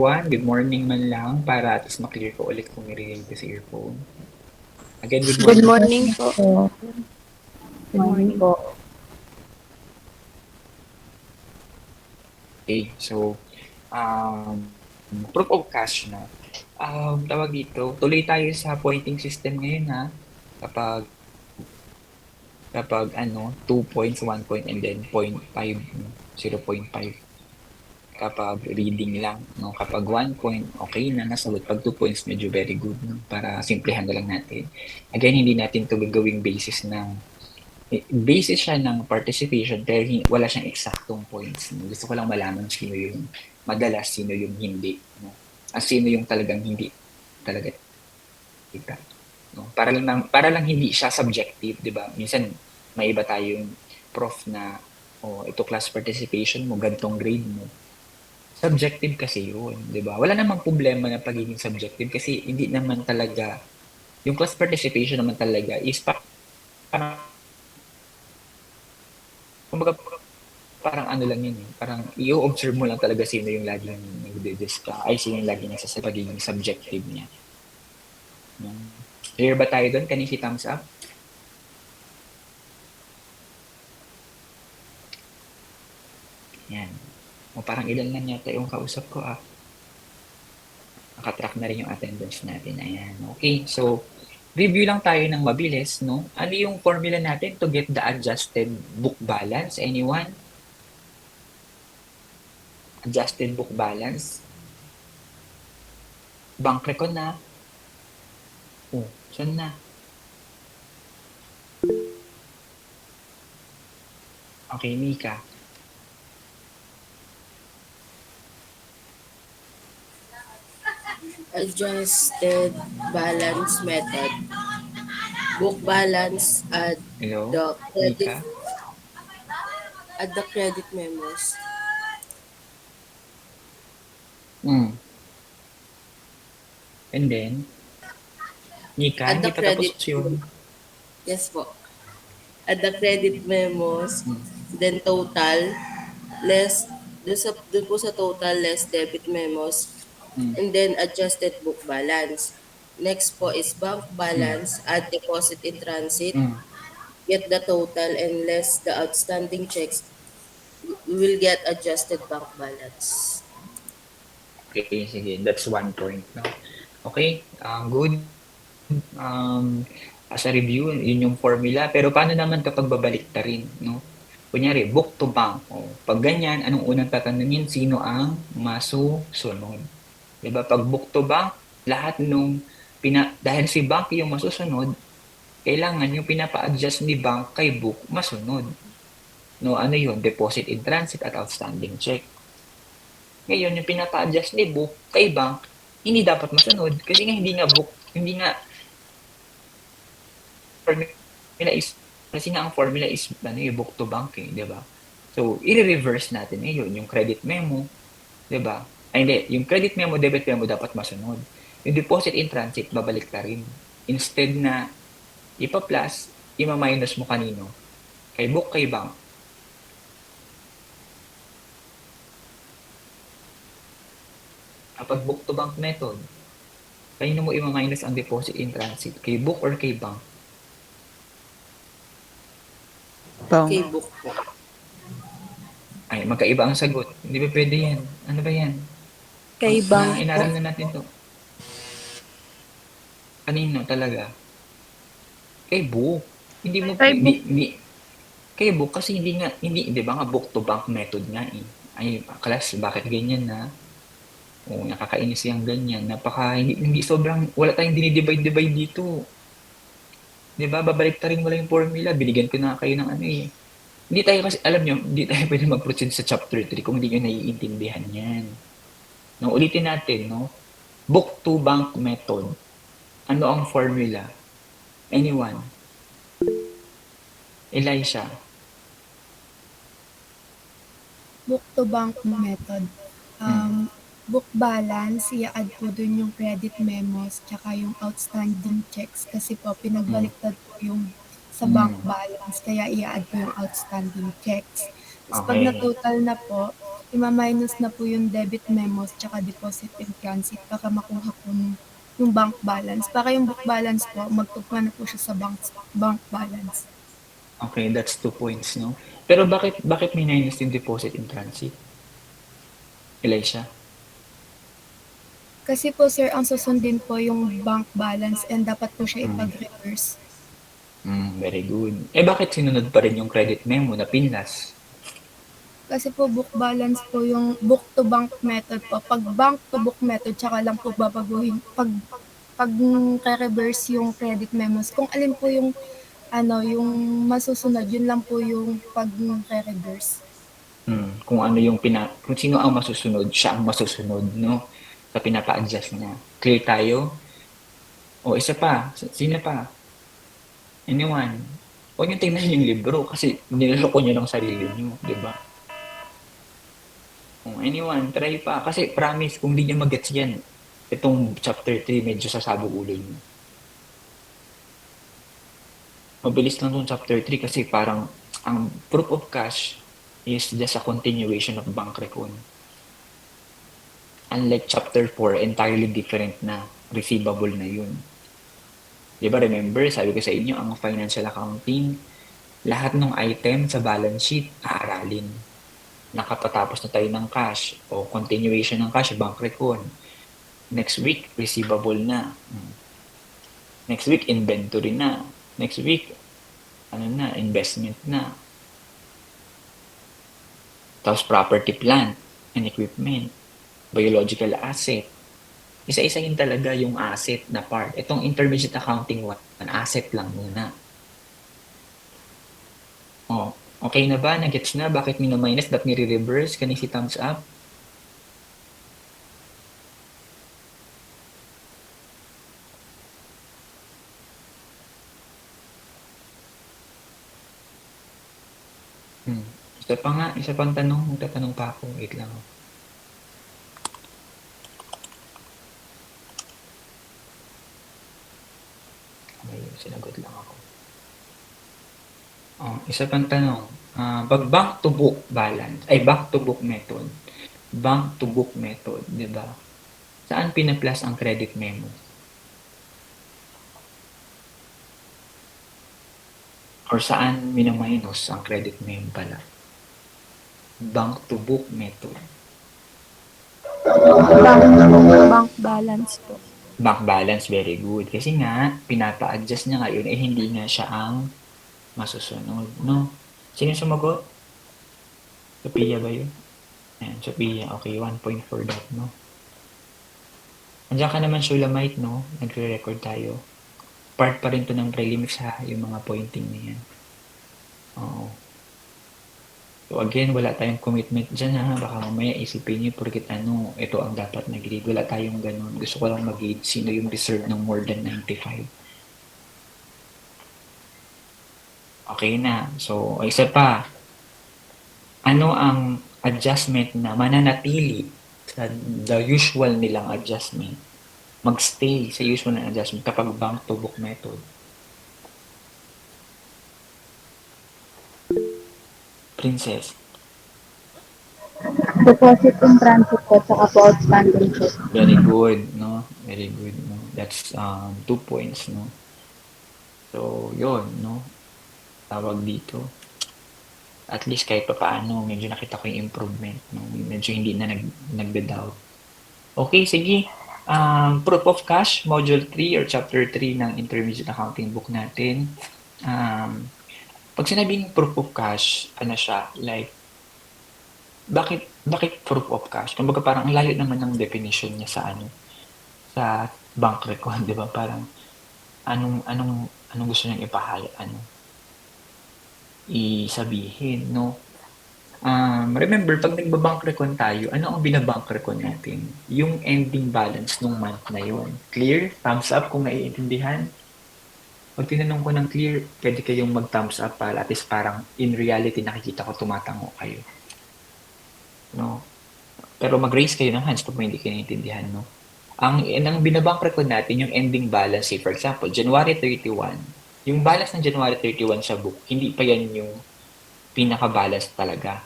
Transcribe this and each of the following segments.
Good morning man lang para at least ma-clear ko ulit kung narinig ko sa earphone. Again, good Good morning. morning po. Po. Good Morning morning. po. Okay, so, proof of cash na. Tawag dito, tuloy tayo sa pointing system ngayon ha. Kapag, kapag 2 points, 1 point, and then 0.5, 0.5. Kapag reading lang, no? Kapag 1 point, okay na, nasagot. Pag 2 points, medyo very good, no? Para simplihan na lang natin. Again, hindi natin ito gagawing basis siya ng participation pero wala siyang eksaktong points. No? Gusto ko lang malaman sino yung madalas, sino yung hindi. No? At sino yung talagang hindi talaga kita. No? Para lang hindi siya subjective, di ba? Minsan, may iba tayong prof na ito class participation mo, gantong grade mo. Subjective kasi yun, di ba? Wala namang problema na pagiging subjective kasi hindi naman talaga, yung class participation naman talaga is parang, kumbaga, parang ano lang yun eh. Parang i-observe mo lang talaga sino yung laging nagde-discuss, ay sino yung laging nasa pagiging subjective niya. Clear ba tayo doon? Can you see thumbs up? Yan. O parang ilan lang yata yung kausap ko ah. Nakatrack na rin yung attendance natin. Ayan. Okay, so review lang tayo ng mabilis, no? Ano yung formula natin to get the adjusted book balance? Anyone? Adjusted book balance? Bank recon na. Oh, saan na? Okay, Mika. Adjusted balance method. Book balance Hello? the credit Mika? at the credit memos. Mm. And then, Mika, At hindi the pa tapos credit yun. yes po. At the credit memos, Mm. then total less dun po sa total less debit memos, Mm. and then adjusted book balance. Next po is bank Mm. balance, add deposit in transit, Mm. get the total and less the outstanding checks, we will get adjusted bank balance. Okay, sige. That's 1 point. No? Okay, good. As a review, yun yung formula. Pero paano naman kapag babalik ta rin, no? Kunyari, book to bank. O, pag ganyan, anong unang tatanungin? Sino ang masusunod? Diba? Pag book to bank, lahat dahil si bank yung masusunod, kailangan yung pinapa-adjust ni bank kay book masunod. No, ano yun? Deposit in transit at outstanding check. Ngayon, yung pinapa-adjust ni book kay bank, hindi dapat masunod kasi nga hindi nga formula is kasi nga ang formula is yung book to bank eh, 'di ba? So, i-reverse natin ngayon yung credit memo, 'di ba? Ay hindi, yung credit memo, debit memo dapat masunod. Yung deposit in transit babalik ta rin. Instead na ipa-plus, ima-minus mo kanino? Kay book, kay bank. Kapag book to bank method, kanino mo ima-minus ang deposit in transit? Kay book or kay bank? Bang. Kay book po. Ay, magkaiba ang sagot. Hindi ba pwede yan? Ano ba yan? Kay bank po. Inaral na natin to. Kanino talaga? Kay book. Hindi mo, Kay book. hindi, kay book kasi hindi, di ba nga book to bank method nga eh. Ay, class, bakit ganyan na? O, nakakainis yung ganyan. Hindi sobrang, wala tayong dinidivide-divide dito. Di ba? Babalik ta rin mo lang yung formula. Binigyan ko na kayo ng ano eh. Hindi tayo kasi, alam nyo, hindi tayo pwede mag-proceed sa chapter 3 kung hindi nyo naiintindihan yan. No, ulitin natin, no? Book to bank method. Ano ang formula? Anyone? Elisha. Book to bank method. Book balance, i-add po dun yung credit memos tsaka yung outstanding checks kasi po pinagbaliktad po yung sa bank balance kaya i-add po yung outstanding checks. Tapos pag Okay. na-total na po, ima-minus na po yung debit memos tsaka deposit in transit para makuha po yung bank balance. Para yung book balance po, magtugma na po siya sa bank balance. Okay, that's 2 points, no? Pero bakit may minus yung deposit in transit? Elisha? Kasi po sir, ang susundin po yung bank balance and dapat po siya ipag-reverse. Very good. Bakit sinunod pa rin yung credit memo na pinlas? Kasi po book balance po yung book to bank method po. Pag bank to book method, tsaka lang po babaguhin. Pag reverse yung credit memos, kung alin po yung yung masusunod, yun lang po yung pag-reverse. Kung ano yung kung sino ang masusunod, siya ang masusunod, no? Sa pinapa-adjust niya. Clear tayo? O isa pa, sino pa? Anyone? Huwag niyo tingnan yung libro kasi niloloko niyo lang sarili niyo, di ba? Kung anyone, try pa. Kasi promise, kung di niyo mag-gets yan, itong chapter 3, medyo sasabog ulo niyo. Mabilis lang itong chapter 3 kasi parang ang proof of cash is just a continuation of bank recon. Unlike chapter 4, entirely different na receivable na yun. Di ba, remember, sabi ko sa inyo, ang financial accounting, lahat ng item sa balance sheet, aaralin. Nakapatapos na tayo ng cash o continuation ng cash, bank recon. Next week, receivable na. Next week, inventory na. Next week, investment na. Tapos property, plant, and equipment. Biological asset. Isa-isahin talaga yung asset na part. Itong intermediate accounting one, asset lang muna. Okay na ba? Nagets na? Bakit minus? Ba't nire-reverse? Can you see thumbs up? Isa pang tanong. Magtatanong pa ako. Wait lang. Sinagot lang ako. Isa pang tanong. Pag bank to book balance, back to book method. Bank to book method, di ba? Saan pinaplas ang credit memo? Or saan minaminus ang credit memo pala? Bank to book method. Bank balance po. Bank balance, very good. Kasi nga, pinapa-adjust niya ngayon, hindi nga siya ang masusunod, no? Sino sumagot? Sophia ba yun? Ayan, Sophia. Okay, 1 point for that, no? Andiyan ka naman, Shulamite, no? Nagre-record tayo. Part pa rin to ng prelims, ha? Yung mga pointing na yan. Oo. So again, wala tayong commitment dyan, ha? Baka mamaya isipin niyo porkit ito ang dapat na grade. Wala tayong ganun. Gusto ko lang mag-gauge sino yung deserve ng more than 95. Okay na. So, isa pa. Ano ang adjustment na mananatili sa the usual nilang adjustment? Magstay sa usual na adjustment kapag bank to book method. Princess. Deposit in transit po, saka po outstanding check. Very good, no? Very good, no? That's 2 points, no? So, yun, no? Tawag dito. At least kahit pa paano, medyo nakita ko yung improvement, no? Medyo hindi na nagbe-doubt. Okay, sige. Proof of cash, module 3 or chapter 3 ng intermediate accounting book natin. Pag sinabing proof of cash, siya, like, bakit proof of cash? Kumbaga parang ang layo naman ng definition niya sa bank record, di ba? Parang anong gusto niyang isabihin, no? Remember, pag nagbabank recon tayo, ano ang binabank recon natin? Yung ending balance nung month na yun. Clear? Thumbs up kung naiintindihan. Pag tinanong ko ng clear, pwede kayong mag-thumbs up para at least parang in reality nakikita ko tumatango kayo. No? Pero mag-raise kayo ng hands kung hindi kayo naiintindihan, no? Ang binabank record natin, yung ending balance, say for example, January 31, yung balance ng January 31 sa book, hindi pa yan yung pinaka-balance talaga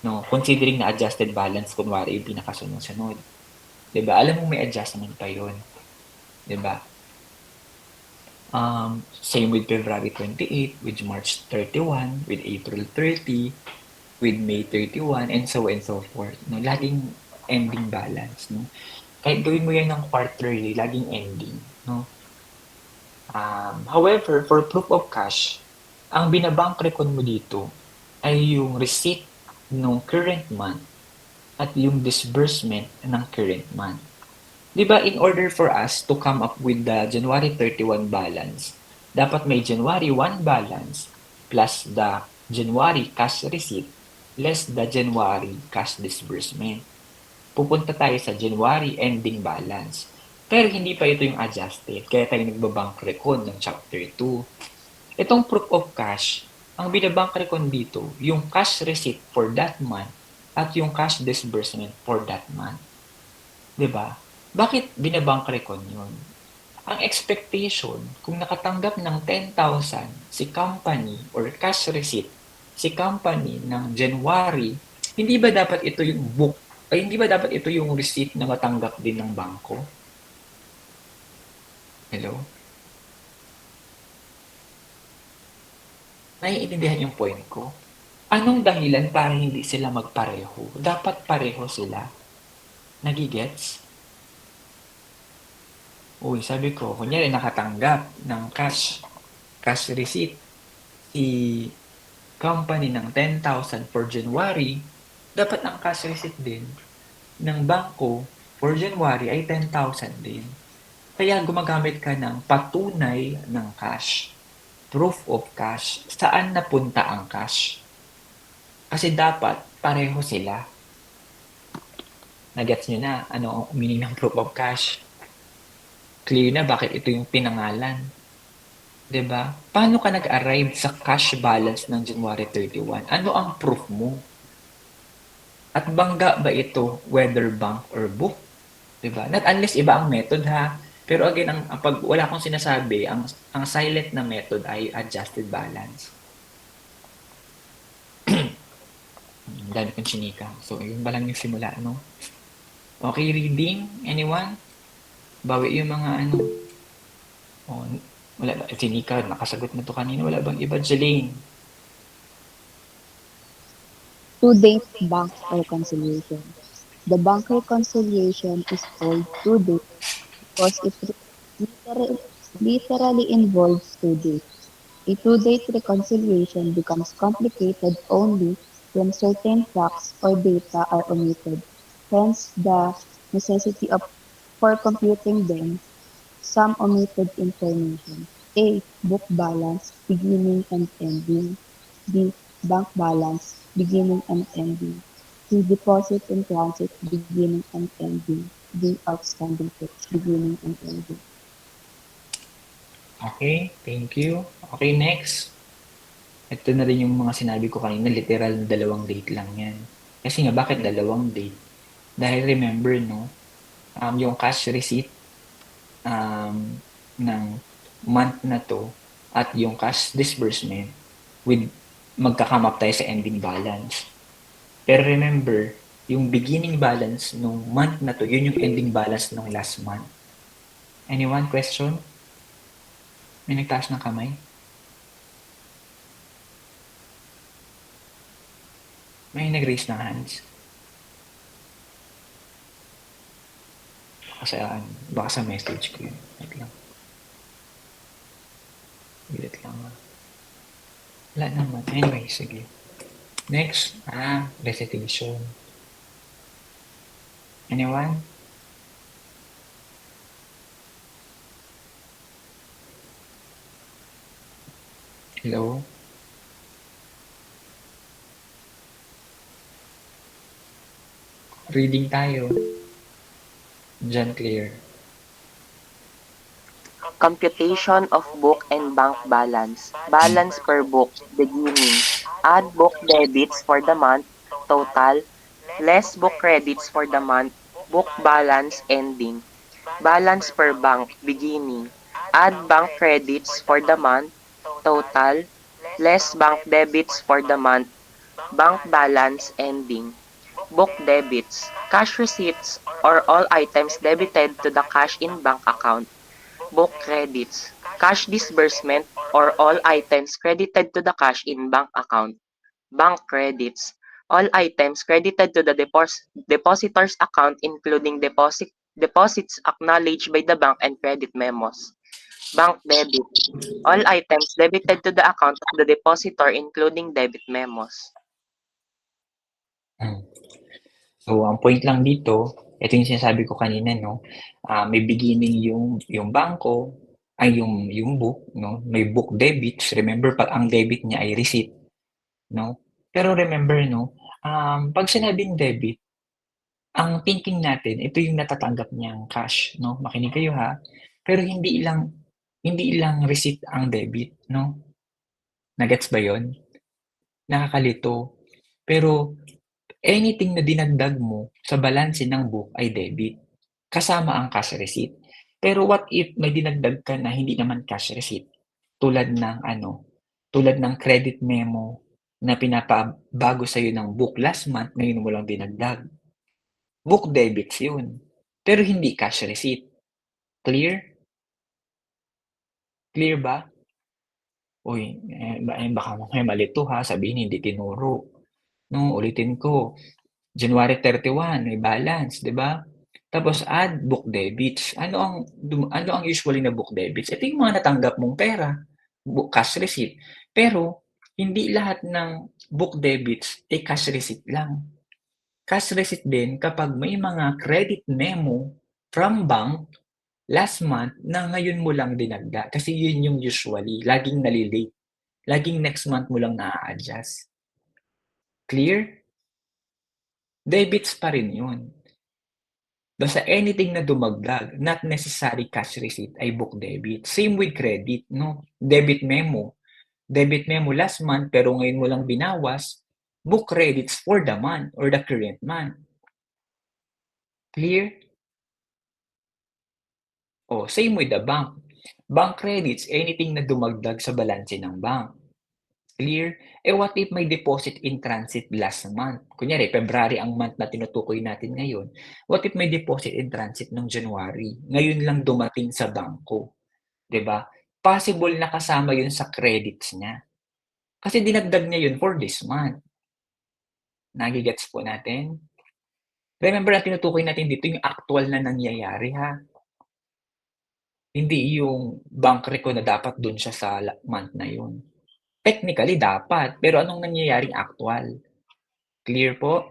No, considering na adjusted balance, kunwari yung pinakasunod-sunod. 'Di ba? Alam mo may adjustment pa yun. 'Di ba? Same with February 28, with March 31, with April 30, with May 31, and so on and so forth. No? Laging ending balance. No? Kahit gawin mo yan ng quarterly, laging ending. No? However, for proof of cash, ang binabank record mo dito ay yung receipt ng current month at yung disbursement ng current month. Diba, in order for us to come up with the January 31 balance, dapat may January 1 balance plus the January cash receipt less the January cash disbursement. Pupunta tayo sa January ending balance. Pero hindi pa ito yung adjusted, kaya tayo nagbabank recon ng chapter 2. Itong proof of cash, ang binabank recon dito, yung cash receipt for that month at yung cash disbursement for that month. Diba? Bakit binabank recon yun? Ang expectation, kung nakatanggap ng 10,000 si company or cash receipt, si company ng January, hindi ba dapat ito yung book, ay hindi ba dapat ito yung receipt na matanggap din ng bangko? Hello? Naiintindihan yung point ko? Anong dahilan para hindi sila magpareho? Dapat pareho sila. Nagigets? Uy, sabi ko, kunyari nakatanggap ng cash receipt si company ng 10,000 for January, dapat ang cash receipt din ng bangko for January ay 10,000 din. Kaya gumagamit ka ng patunay ng cash, proof of cash, saan napunta ang cash. Kasi dapat pareho sila. Nagets nyo na ano ang meaning ng proof of cash? Clear na bakit ito yung pinangalan. 'Di ba? Paano ka nag-arrive sa cash balance ng January 31? Ano ang proof mo? At bangga ba ito whether bank or book? 'Di ba? Not unless iba ang method ha. Pero again, ang pag wala akong sinasabi, ang silent na method ay adjusted balance. Dami kong chinika. So, yun ba lang yung simula, no? Okay, reading? Anyone? Bawi yung mga ano. Oh, wala ba? Chinika, nakasagot na to kanina. Wala bang iba? Jeline? Two-date bank reconciliation. The bank reconciliation is called two-date because it literally involves two dates. A two-date reconciliation becomes complicated only when certain facts or data are omitted, hence the necessity for computing them some omitted information. A. Book balance, beginning and ending. B. Bank balance, beginning and ending. C. Deposit in transit, beginning and ending. D. Outstanding checks, beginning and ending. Okay, thank you. Okay, next. Ito na rin yung mga sinabi ko kanina, literal na 2 date lang yan. Kasi nga, bakit 2 date? Dahil remember, no, yung cash receipt ng month na to at yung cash disbursement with magka-come up tayo sa ending balance. Pero remember, yung beginning balance nung month na to, yun yung ending balance nung last month. Anyone question? May nagtaas ng kamay? May nag-raise ng hands? Baka sa message ko yun. Wait lang. Bilit lang. Wala naman. Anyway, sige. Next, recitation. Anyone? Hello? Reading tayo. John Clear. Computation of book and bank balance. Balance per book, beginning. Add book debits for the month, total. Less book credits for the month, book balance, ending. Balance per bank, beginning. Add bank credits for the month, total. Less bank debits for the month, bank balance ending, book debits, cash receipts, or all items debited to the cash in bank account, book credits, cash disbursement, or all items credited to the cash in bank account, bank credits, all items credited to the depositor's account including deposits acknowledged by the bank and credit memos, bank debit, all items debited to the account of the depositor including debit memos. Hmm. So, ang point lang dito, ito yung sinasabi ko kanina, no? May beginning yung bangko, ay yung book, no? May book debits. Remember, pag ang debit niya ay receipt, no? Pero remember, no? Pag sinabing debit, ang thinking natin, ito yung natatanggap niyang cash, no? Makinig kayo ha. Pero hindi lang receipt ang debit, no? Nagets ba yon? Nakakalito. Pero anything na dinagdag mo sa balanse ng book ay debit, kasama ang cash receipt. Pero what if may dinagdag ka na hindi naman cash receipt? Tulad ng credit memo na pinapabago sa'yo ng book last month, ngayon mo lang dinagdag. Book debits yun, pero hindi cash receipt. Clear? Clear ba? Uy, baka mamaya mali to ha, sabihin hindi tinuro. No, ulitin ko. January 31 may balance, 'di ba? Tapos add book debits. Ano ang usually na book debits? Ito yung mga natanggap mong pera, cash receipt. Pero hindi lahat ng book debits ay cash receipt lang. Cash receipt din kapag may mga credit memo from bank last month na ngayon mo lang dinagdag. Kasi yun yung usually, laging nalilate. Laging next month mo lang na-adjust. Clear? Debits pa rin yun. Basta anything na dumagdag, not necessary cash receipt ay book debit. Same with credit, no? Debit memo. Debit memo last month pero ngayon mo lang binawas, book credits for the month or the current month. Clear? Oh, same with the bank. Bank credits, anything na dumagdag sa balanse ng bank. Clear? What if may deposit in transit last month? Kunyari, February ang month na tinutukoy natin ngayon. What if may deposit in transit noong January? Ngayon lang dumating sa bangko. 'Di ba? Possible na kasama yun sa credits niya. Kasi dinagdag niya yun for this month. Nagigets po natin? Remember na tinutukoy natin dito yung actual na nangyayari ha. Hindi yung bank record na dapat dun siya sa month na yun. Technically dapat, pero anong nangyayaring actual? Clear po?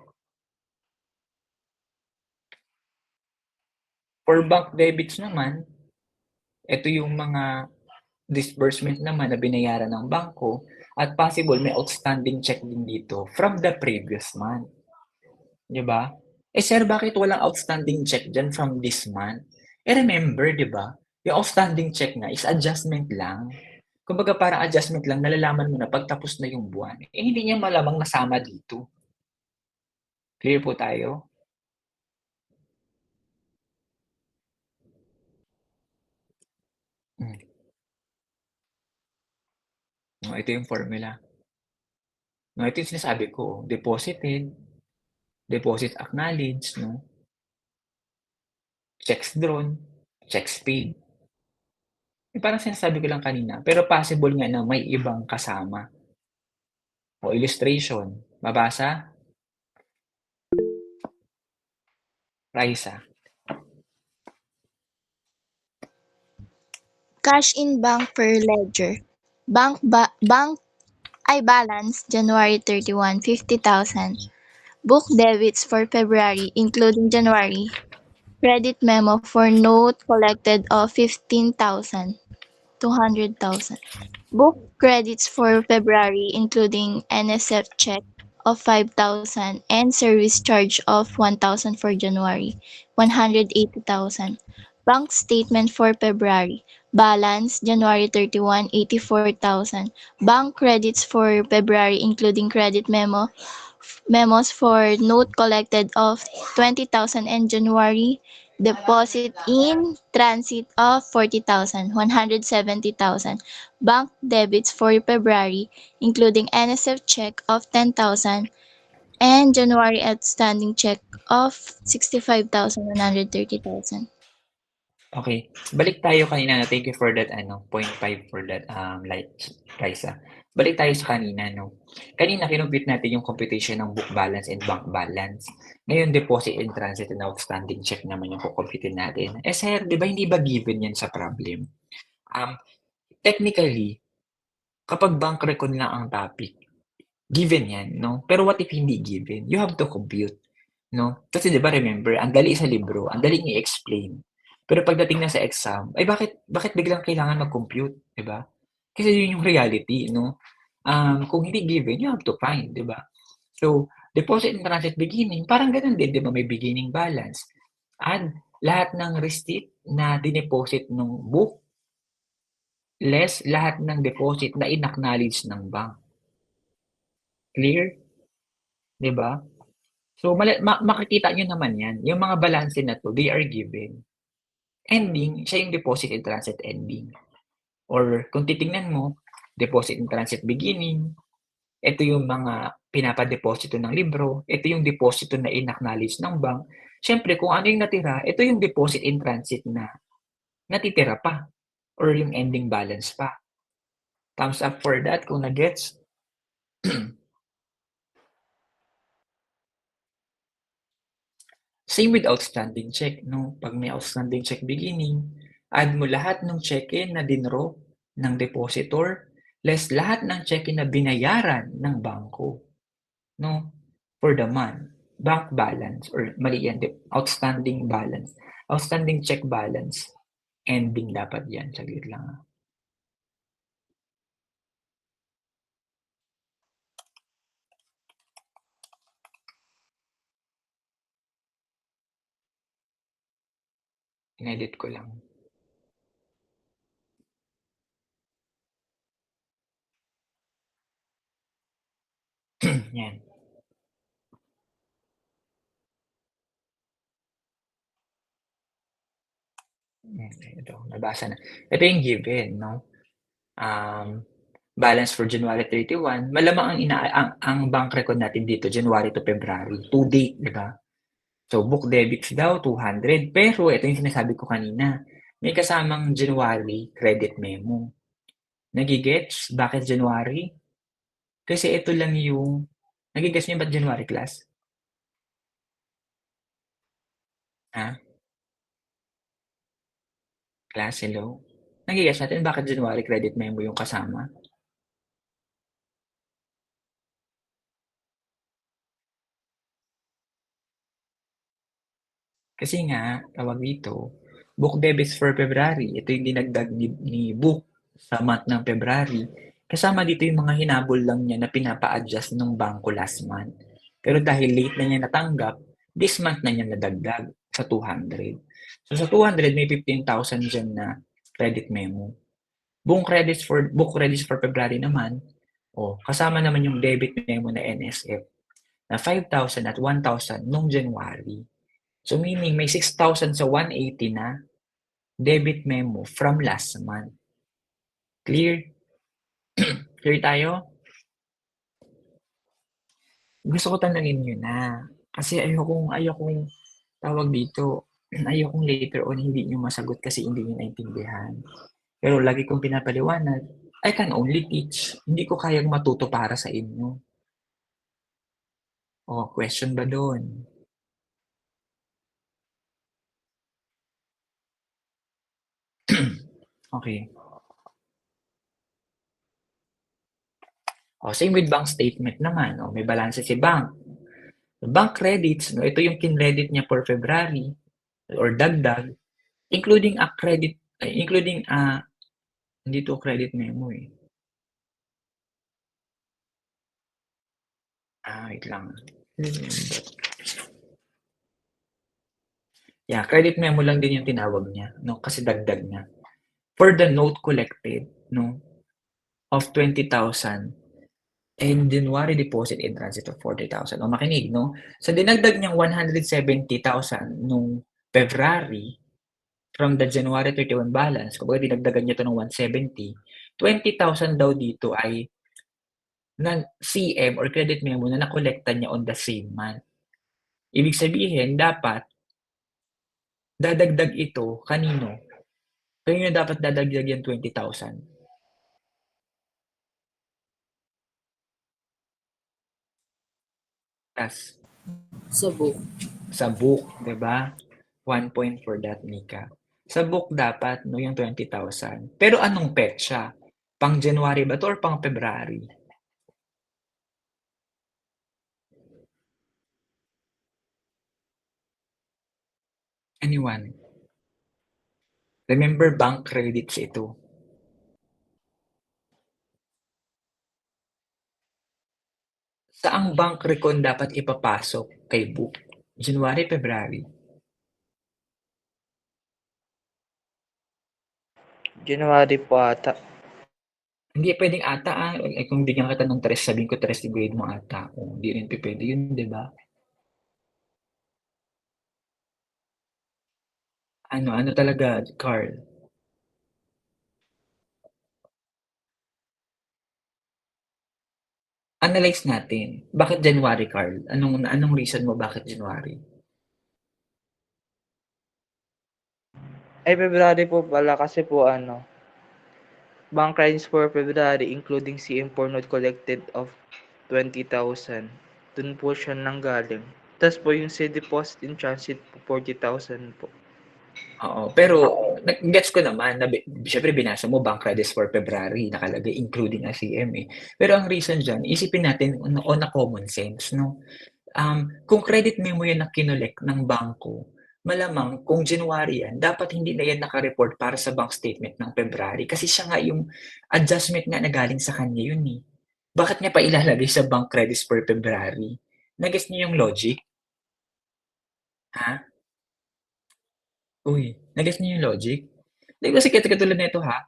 For bank debits naman, ito yung mga disbursement naman na binayaran ng bangko at possible may outstanding check din dito from the previous month. Di ba? Sir, bakit walang outstanding check dyan from this month? Remember, di ba? Yung outstanding check nga is adjustment lang. Kumbaga parang adjustment lang, nalalaman mo na pagtapos na yung buwan. Hindi niya malamang nasama dito. Clear po tayo? No, ito yung formula. No, ito yung sinasabi ko. Deposited, deposit acknowledged, no? Checks drawn, checks paid. Parang sinasabi ko lang kanina, pero possible nga na may ibang kasama. O illustration, mabasa? Raisa. Cash in bank per ledger. Bank balance January 31, 50,000. Book debits for February including January. Credit memo for note collected of 15,000, 200,000. Book credits for February including NSF check of 5,000 and service charge of 1,000 for January, 180,000. Bank statement for February. Balance January 31, 84,000. Bank credits for February including credit memos for note collected of 20,000 and January deposit in transit of 40,000, 170,000, bank debits for February, including NSF check of 10,000, and January outstanding check of 65,000, 130,000. Okay, balik tayo kanina, thank you for that, 0.5 for that, like, Raisa. Balik tayo sa kanina, no? Kanina kinompute natin yung computation ng book balance and bank balance. Ngayon, deposit in transit and outstanding check naman yung kukumputin natin. Sir, di ba hindi ba given yan sa problem? Technically, kapag bank record lang ang topic, given yan, no? Pero what if hindi given? You have to compute, no? Kasi 'di ba remember, ang dali sa libro, ang daling i-explain. Pero pagdating na sa exam, ay bakit biglang kailangan mag-compute, 'di ba? Kasi yun yung reality, no? Kung hindi given, you have to find, 'di ba? So, deposit and transit beginning, parang ganun din, 'di ba? May beginning balance. Add lahat ng receipt na dineposit ng book less lahat ng deposit na in-acknowledge ng bank. Clear? 'Di ba? So makikita niyo naman 'yan, yung mga balanse na 'to, they are given. Ending, siya yung deposit in transit ending. Or kung titingnan mo, deposit in transit beginning, ito yung mga pinapadeposito ng libro, ito yung deposito na in-acknowledge ng bank. Siyempre kung ano yung natira, ito yung deposit in transit na natitira pa or yung ending balance pa. Thumbs up for that kung na-gets. Same with outstanding check, no? Pag may outstanding check beginning, add mo lahat ng check-in na dinro ng depositor, less lahat ng check-in na binayaran ng bangko, no? For the month. Bank balance, or mali yan, outstanding balance. Outstanding check balance, ending dapat yan. Saglit lang. In-edit ko lang. Yan. Ito, nabasa na. Ito yung given, no? Balance for January 31, malamang ang bank record natin dito, January to February, to date, di ba? So, book debits daw, 200. Pero, ito yung sinasabi ko kanina, may kasamang January credit memo. Nagigets? Bakit January? Kasi ito lang yung, nagigets niyo ba't January class? Ha? Class, hello? Nagigets natin bakit January credit memo yung kasama? Kasi nga, tawag dito, book debits for February. Ito yung dinagdag ni book sa month ng February. Kasama dito yung mga hinabol lang niya na pinapa-adjust ng bangko last month. Pero dahil late na niya natanggap, this month na niya nadagdag sa 200. So sa 200, may 15,000 dyan na credit memo. Book credits for February naman, kasama naman yung debit memo na NSF na 5,000 at 1,000 nung January. So meaning may 6,000 sa 180 na debit memo from last month. Clear? Clear tayo? Gusto ko tanungin nyo na. Kasi ayokong tawag dito. Ayokong later on hindi nyo masagot kasi hindi nyo naintindihan. Pero lagi kong pinapaliwanag, I can only teach. Hindi ko kayang matuto para sa inyo. Question ba doon? Okay. Same with bank statement naman. May balance si bank. Bank credits, ito yung kinredit niya for February or dagdag, including hindi to credit memo eh. Wait lang. Yeah, credit memo lang din yung tinawag niya, no? Kasi dagdag niya. For the note collected, no, of 20,000 and January deposit in transit of 40,000. Makinig, no? Sa dinagdag niyang 170,000 nung February, from the January 31 balance, kumbaga dinagdagan niya 'to ng 170, 20,000 daw dito ay ng CM or credit memo na nakolekta niya on the same month. Ibig sabihin dapat dadagdag ito kanino? Kanino dapat dadagdag yang 20,000? Tas Sa book. sa book, 'di ba? 1 point for that, Nika. Sa book dapat no yung 20,000. Pero anong petsa? Pang January ba 'to or pang February? Anyone? Remember, bank credits ito. Saang bank recon dapat ipapasok kay book? January, February? January po ata. Hindi pwedeng ata kung bigyan kita ng 3, sabihin ko 3 i-grade mo ata. Hindi rin pwede yun, di ba? Ano talaga, Carl? Analyze natin. Bakit January, Carl? Anong reason mo bakit January? Ay, February po pala kasi po bank credits for February including CM for note collected of 20,000. Dun po siya nanggaling. Tapos po yung sa deposit in transit po 40,000 po. Oo, pero gets ko naman na syempre binasa mo bank credits for February, nakalagay including ACM eh. Pero ang reason dyan, isipin natin on a common sense, no? Kung credit memo yan na kinolek ng bangko, malamang kung January yan, dapat hindi na yan naka-report para sa bank statement ng February kasi siya nga yung adjustment nga na galing sa kanya yun eh. Bakit niya pa ilalagay sa bank credits for February? Nagets niyo yung logic? Ha? Uy, nagets niyo yung logic? Di kasi katulad nito ha,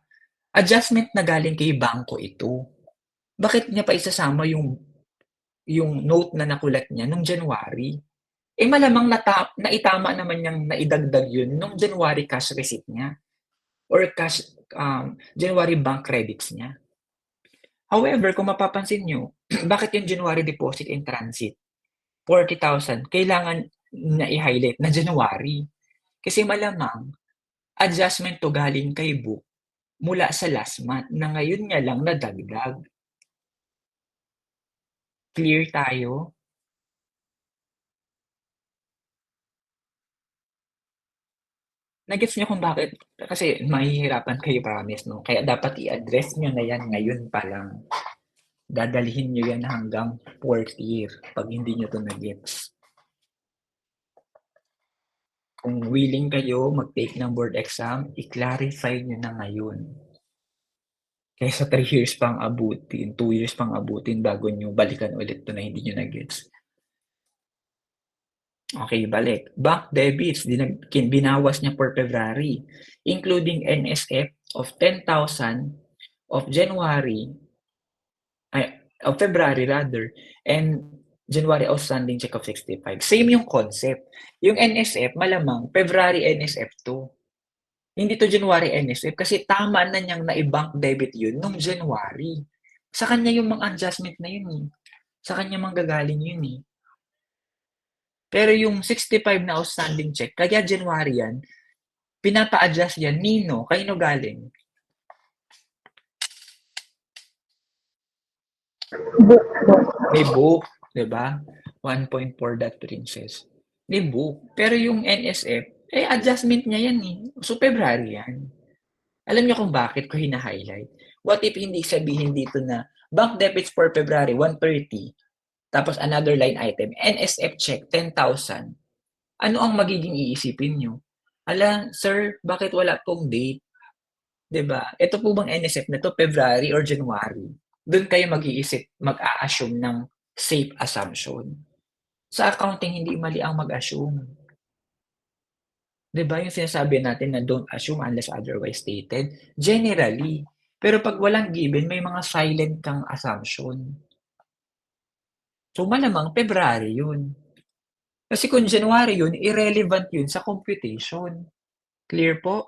adjustment na galing kay bangko ito. Bakit niya pa isasama yung note na nakulat niya nung January? Malamang naitama naman niyang naidagdag yun nung January cash receipt niya or cash January bank credits niya. However, kung mapapansin niyo, bakit yung January deposit in transit, 40,000, kailangan na i-highlight na January. Kasi malamang, adjustment to galing kay book mula sa last month na ngayon nga lang nadagdag. Clear tayo? Nagets niyo kung bakit? Kasi mahihirapan kayo, promise, no? Kaya dapat i-address niyo na yan ngayon pa lang. Dadalhin niyo yan hanggang 4th year pag hindi niyo to nagets. Kung willing kayo mag-take ng board exam, i-clarify niyo na ngayon. Kaysa 3 years pang abutin, 2 years pang abutin bago niyo balikan ulit to na hindi niyo nagets. Okay, balik. Bank debits, binawas niya for February, including NSF of 10,000 of February rather, and January outstanding check of 65. Same yung concept. Yung NSF, malamang, February NSF to. Hindi to January NSF kasi tama na niyang na-bank debit yun nung January. Sa kanya yung mga adjustment na yun eh. Sa kanya manggagaling yun eh. Pero yung 65 na outstanding check, kaya January yan, pinapa-adjust yan, nino, kaino galing? May book, di ba? 1.4 that princess. May book. Pero yung NSF, adjustment niya yan eh. So, February yan. Alam niyo kung bakit ko hina-highlight? What if hindi sabihin dito na bank debits for February, 130, tapos another line item, NSF check, 10,000. Ano ang magiging iisipin nyo? Sir, bakit wala pong date? 'Di ba? Ito po bang NSF na to, February or January? Doon kayo mag-iisip, mag-a-assume ng safe assumption. Sa accounting, hindi mali ang mag-assume. 'Di ba yung sinasabi natin na don't assume unless otherwise stated? Generally. Pero pag walang given, may mga silent kang assumption. So malamang February yun. Kasi kung January yun, irrelevant yun sa computation. Clear po?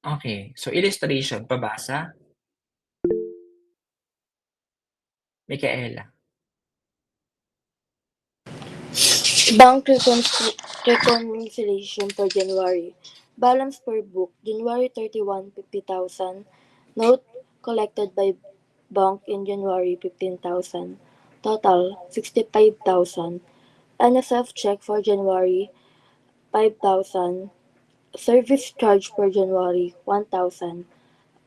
Okay, so illustration, pabasa. Micaela. Bank reconciliation for January. Balance per book, January 31, 50,000. Note collected by bank in January, 15,000. Total, 65,000. NSF check for January, 5,000. Service charge for January, 1,000.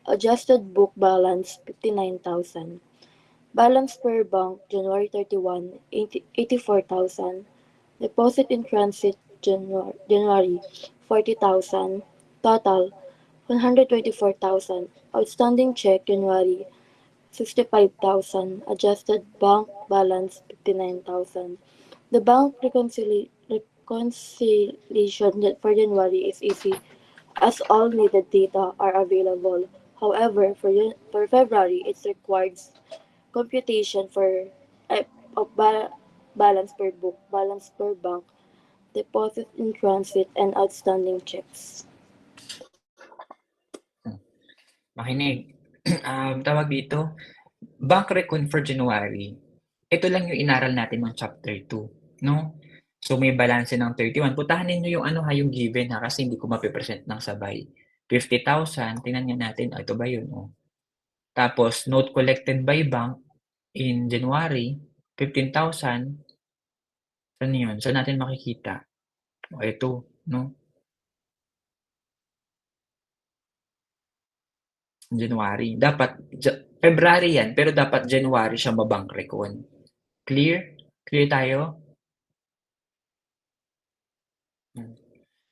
Adjusted book balance, 59,000. Balance per bank, January 31, 84,000. Deposit in transit, January 40,000. Total 124,000. Outstanding check, January 65,000. Adjusted bank balance 59,000. The bank reconciliation for January is easy as all needed data are available. However, for February, it requires computation for of balance per book, balance per bank, deposit in transit, and outstanding checks. Makinig. Tawag dito, bank recon for January. Ito lang yung inaral natin ng chapter 2, no? So may balance ng 31. Putahan niyo yung yung given ha, kasi hindi ko mapipresent ng sabay. 50,000, tingnan nga natin, ito ba yun? Oh. Tapos, note collected by bank in January, 15,000. Saan yun? Saan natin makikita? O, ito, no? January. Dapat, February yan, pero dapat January siya mabank recon. Clear? Clear tayo?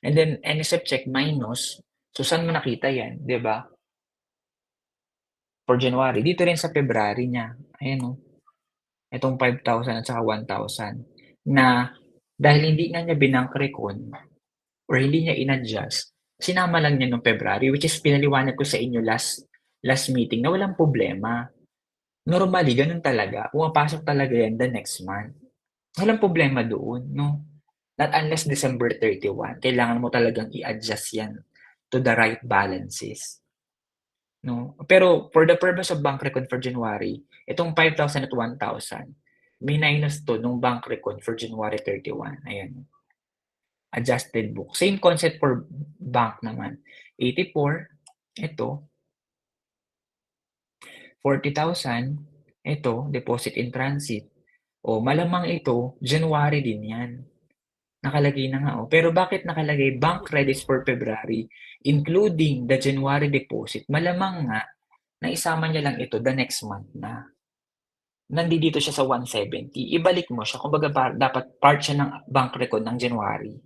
And then, NSF check minus. So, saan mo nakita yan? Di ba? For January. Dito rin sa February niya. Ayan o. Itong 5,000 at saka 1,000. Na, dahil hindi nga niya binank recon, or hindi niya in-adjust, sinama lang niya nung February, which is pinaliwanag ko sa inyo last meeting na walang problema. Normally, ganun talaga. Pumapasok talaga yan the next month. Walang problema doon, no? Not unless December 31. Kailangan mo talagang i-adjust yan to the right balances. No? Pero for the purpose of bank recon for January, itong 5,000 at 1,000, may minus to nung bank recon for January 31. Ayan. Adjusted book. Same concept for bank naman. 84, ito. 40,000, ito, deposit in transit. O, malamang ito, January din yan. Nakalagay na nga. O. Pero bakit nakalagay bank credits for February, including the January deposit? Malamang nga, na isama niya lang ito the next month na. Nandito siya sa 170. Ibalik mo siya. Kumbaga, dapat part siya ng bank record ng January.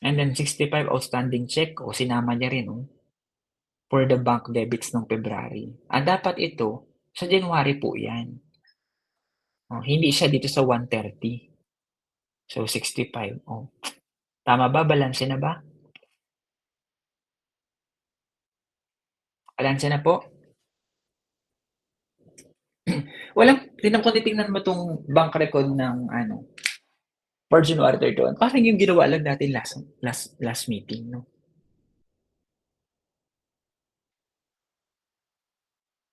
And then 65 outstanding check, o sinama niya rin, for the bank debits ng February. Dapat ito, sa January po yan. Hindi siya dito sa 130. So, 65. Tama ba? Balanse na ba? Balanse na po? Kung titingnan mo itong bank record ng for January 31, parang yung ginawa lang natin last meeting, no?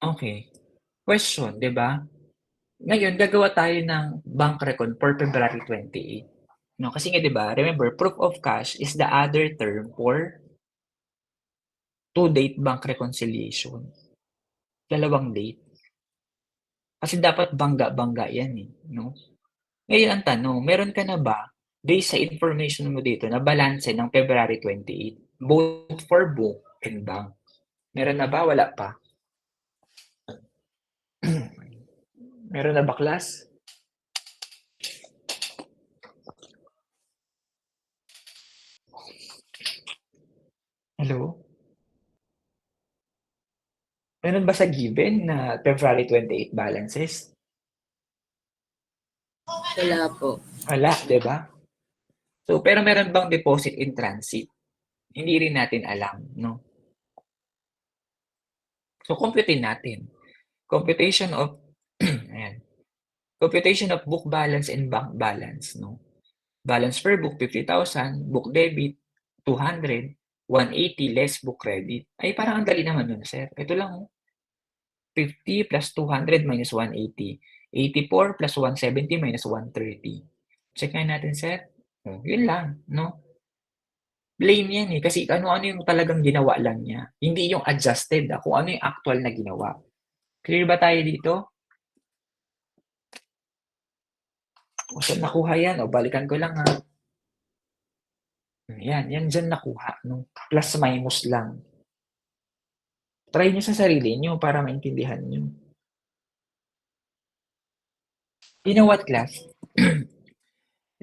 Okay. Question, di ba? Ngayon, gagawa tayo ng bank record for February 28. No, kasi nga, di ba, remember, proof of cash is the other term for two-date bank reconciliation. Dalawang date. Kasi dapat bangga-bangga yan no? Ngayon ang tanong, meron ka na ba based sa information mo dito na balance ng February 28, both for book and bank? Meron na ba? Wala pa? Meron na ba, class? Hello? Meron ba sa given na February 28 balances? Wala po. Wala, di ba? So, pero meron bang deposit in transit? Hindi rin natin alam, no? So, computein natin. Computation of, ayan, computation of book balance and bank balance, no? Balance per book, 50,000, book debit, 200, 180 less book credit. Ay, parang ang dali naman nun, sir. Ito lang, 50 plus 200 minus 180. 84 plus 170 minus 130. Check nga natin, sir. Oh, yun lang, no? Plain yan eh. Kasi ano-ano yung talagang ginawa lang niya. Hindi yung adjusted, kung ano yung actual na ginawa. Clear ba tayo dito? O saan nakuha yan? O balikan ko lang ha. Yan dyan nakuha. No? Plus minus lang. Try nyo sa sarili nyo para maintindihan nyo. You know what, class?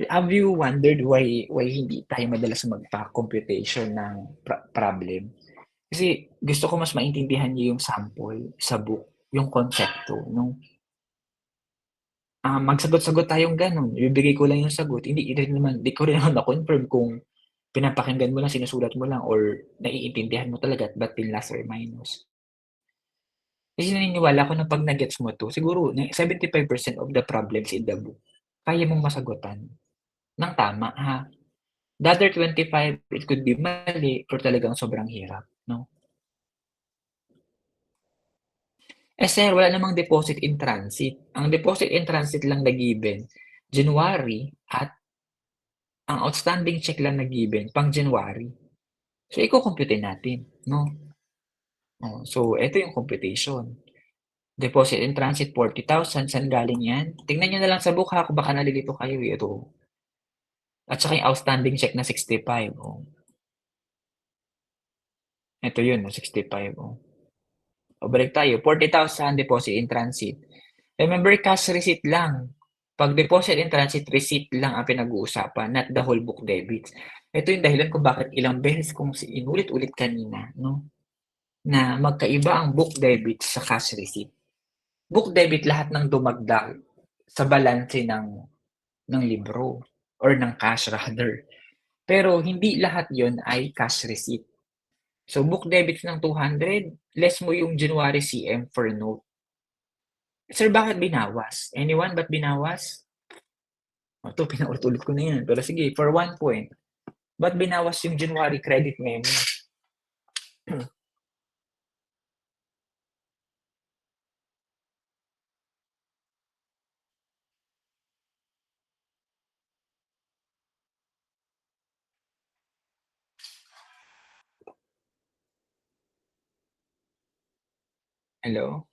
Have you wondered why hindi tayo madalas magpa-computation ng problem? Kasi gusto ko mas maintindihan niyo yung sample sa book, yung konsepto. No? Magsagot-sagot tayong ganun. Ibibigay ko lang yung sagot. Hindi ko rin naman na-confirm kung pinapakinggan mo lang, sinusulat mo lang, or naiintindihan mo talaga at ba't plus or minus. Kasi naniniwala ko na pag na-gets mo to, siguro 75% of the problems in the book, kaya mong masagutan ng tama, ha? The other 25, it could be mali or talagang sobrang hirap, no? Sir, wala namang deposit in transit. Ang deposit in transit lang na given, January, at ang outstanding check lang na given, pang January. So, i-compute natin, no? So, ito yung computation. Deposit in transit, 40,000. Saan galing yan? Tingnan nyo na lang sa book ha, kung baka nalilito kayo. Ito. At saka yung outstanding check na 65. Oh. Ito yun, 65. Oh. O balik tayo, 40,000 deposit in transit. Remember, cash receipt lang. Pag deposit in transit, receipt lang ang pinag-uusapan, not the whole book debits. Ito yung dahilan kung bakit ilang beses kong inulit-ulit kanina, no? Na magkaiba ang book debit sa cash receipt. Book debit lahat ng dumagdag sa balanse ng libro or ng cash rather. Pero hindi lahat yon ay cash receipt. So book debits ng 200, less mo yung January CM for note. Sir, bakit binawas? Anyone ba't binawas? Ito, pinaulit-ulit ko na yan. Pero sige, for 1 point, ba't binawas yung January credit memo? Hello?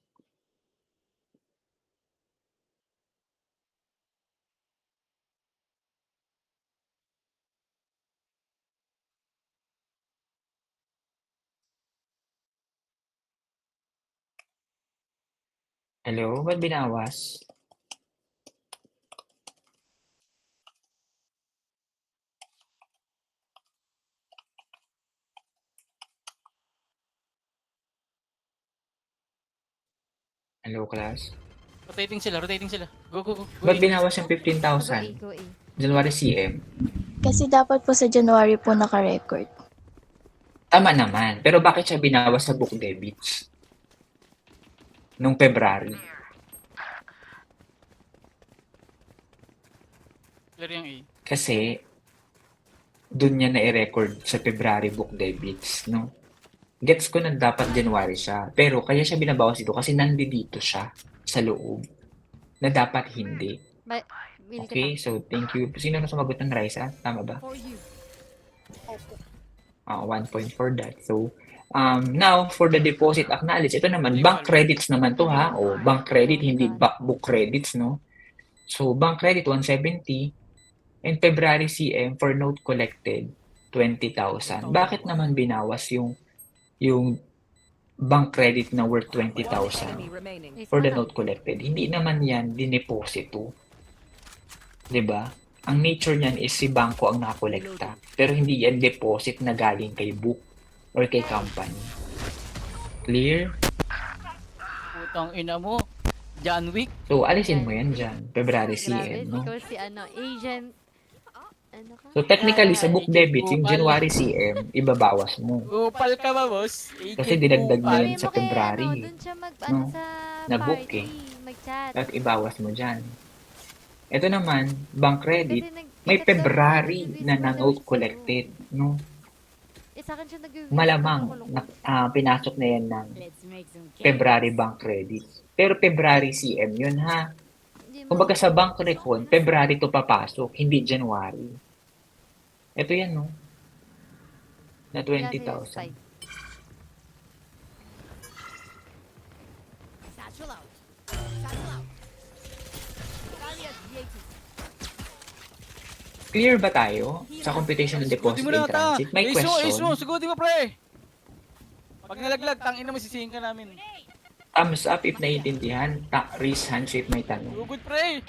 Hello? Ba't binawas? Hello, class? Rotating sila. Go. Ba't binawas yung 15,000? January CM? Kasi dapat po sa January po naka-record. Tama naman. Pero bakit siya binawas sa book debits? Nung February? Clear yung A. Kasi, dun niya na-record sa February book debits, no? Gets ko na dapat January siya. Pero kaya siya binabawas dito kasi nandito siya sa loob na dapat hindi. Okay, so thank you. Sino na sumagot ng Raisa? Tama ba? 1 point for that. So, now, for the deposit acknowledge, ito naman, bank credits naman to ha. O, bank credit, hindi book credits, no? So, bank credit, 170. And February CM for note collected, 20,000. Bakit naman binawas yung bank credit na worth 20,000 for the note collected? Hindi naman yan dineposito. 'Di ba? Ang nature niyan is si bangko ang nakakolekta. Pero hindi yan deposit na galing kay book or kay company. Clear? Putang ina mo. John Wick. So, alisin mo yan dyan. February CM, no? Ikaw si agent. Ano ka? So technically, sa book Agent debit, yung Kupal. January CM, ibabawas mo. Kupal ka ba, boss? Kasi Agent dinagdag na Kupal. yun Sabihin sa mo kay February. ano, dun siya mag, No? sa Na book party, eh. mag-chat. At ibawas mo dyan. Ito naman, bank credit, Kasi may nag-chat daw February siya, na nag-visible daw na-note siya sa'yo. collected. No? Sa akin siya nag-visible. Malamang pinasok na yan ng February bank credit. Pero February CM yun ha. Kumbaga sa bank recon, February to papasok, hindi January. Ito yan no. Na 20,000. Clear ba tayo sa computation ng deposit Sugutin mo in na ta. transit? May Ace mo, question. sugutin mo, pre. Pag nalaglag, tangin na masisihin ka namin. Thumbs up if naiintindihan. Raise hands if may tanong. Sugod, pre.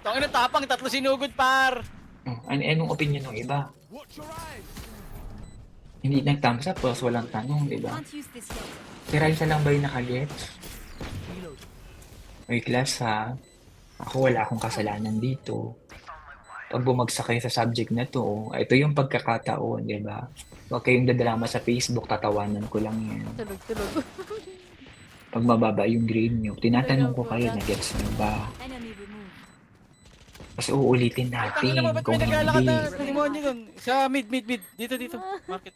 Tangin na tapang, 3 sinugod, par. Anong opinion ng iba? Hindi nag-thumbs up, plus walang tanong, di ba? Si Raisa lang ba yung nakagets? May class ha. Ako wala akong kasalanan dito. Pag bumagsak kayo sa subject na to, ito yung pagkakataon, di ba? Huwag kayong dadrama sa Facebook, tatawanan ko lang yan. Tulog. Pag mababa yung grade nyo, tinatanong ko kayo, na-gets nyo ba? Kasi uulitin natin Tangin na, ba't kung may naglalakad hindi. na demonyo dun? Sa mid. Dito. Market.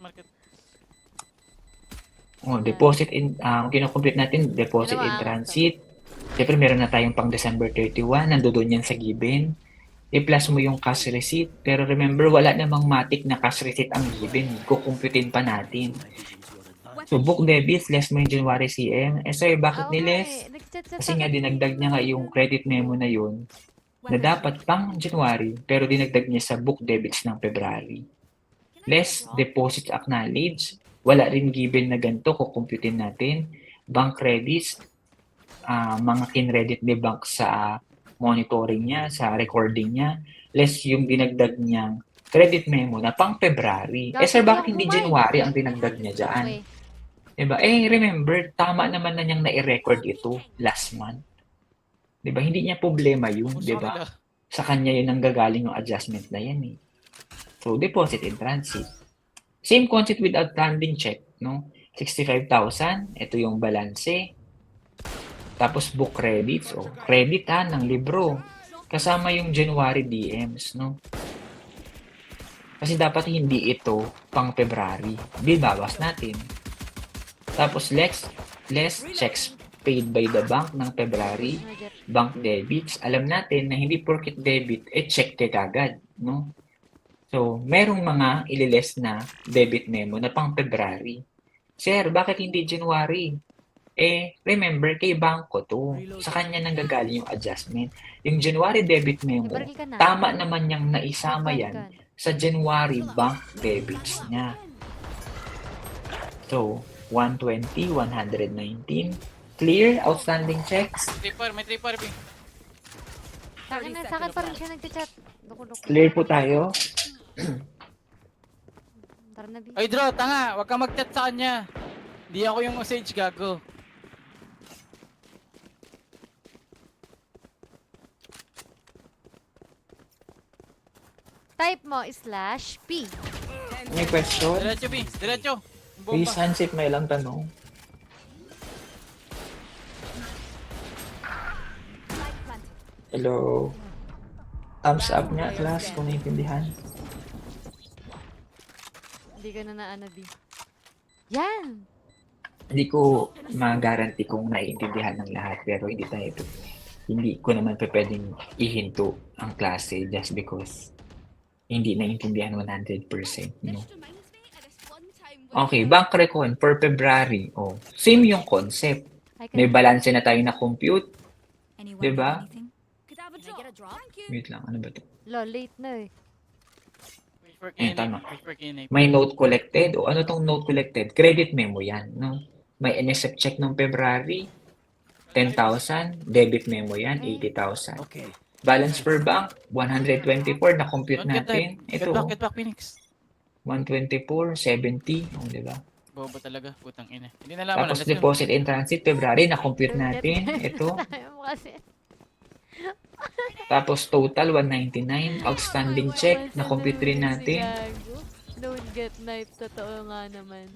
Oh, deposit in, kinocomplete natin, deposit in transit. Siyempre, meron na tayong pang December 31, nandoon yan sa given. I-plus mo yung cash receipt. Pero remember, wala namang matic na cash receipt ang given. Kukumputin pa natin. So, book debits, less mo yung January CM. Sir, bakit ni-less? Kasi nga, dinagdag niya nga yung credit memo na yun na dapat pang January, pero dinagdag niya sa book debits ng February. Less deposits acknowledged. Wala rin given na ganito, kukumputin natin. Bank credits, mga kinredit ni bank sa monitoring niya, sa recording niya, less yung dinagdag niyang credit memo na pang February. Sir, bakit hindi January ang dinagdag niya dyan? Diba? Remember, tama naman na niyang na-record ito last month. Diba? Hindi niya problema yun, diba? Sa kanya yun ang gagaling yung adjustment na yan eh. So, deposit in transit. Same concept with outstanding check, no? 65,000, ito yung balanse. Tapos book credits, credit ng libro. Kasama yung January DMs, no? Kasi dapat hindi ito pang February. Bibawas natin. Tapos less checks paid by the bank ng February, bank debits. Alam natin na hindi porket debit, check ka agad, no? So, merong mga ililes na debit memo na pang February. Sir, bakit hindi January? Remember, kay banko to. Sa kanya nanggagaling yung adjustment. Yung January debit memo, tama naman niyang naisama yan sa January bank debits niya. So, 120, 119. Clear? Outstanding checks? May 3 par, Bing. Sa akin pa rin siya nag-chat. Clear po tayo? Tara na, B. Ay, Draw, tanga. Huwag kang mag-chat sa kanya. Hindi ako yung message, gago. Type mo /P. May question? Diretso, Bing. Diretso. Please, Hansip, may lang tanong. Hello. Thumbs up nga, class, kung naiintindihan. Hindi ka na B. Yan! Hindi ko ma-guarantee kung naiintindihan ng lahat, pero hindi ko naman pwedeng ihinto ang klase just because hindi naiintindihan 100%. No? Okay, bank recon for February. Same yung concept. May balance na tayo na compute. Diba? Wait lang, ano ba ito? Late na eh. Tama. May note collected. Ano tong note collected? Credit memo yan. No? May NSF check ng February, 10,000. Debit memo yan, 80,000. Balance per bank, 124. Na-compute natin. Ito, Get back, Phoenix. 124, 70. Diba? Bobo talaga, putang ina. Hindi nalaman. Tapos deposit in transit, February, na-compute natin. Ito, Tapos total 199, outstanding check, Basta na-compute rin naman si natin. Gago. Don't get knife. Totoo nga naman.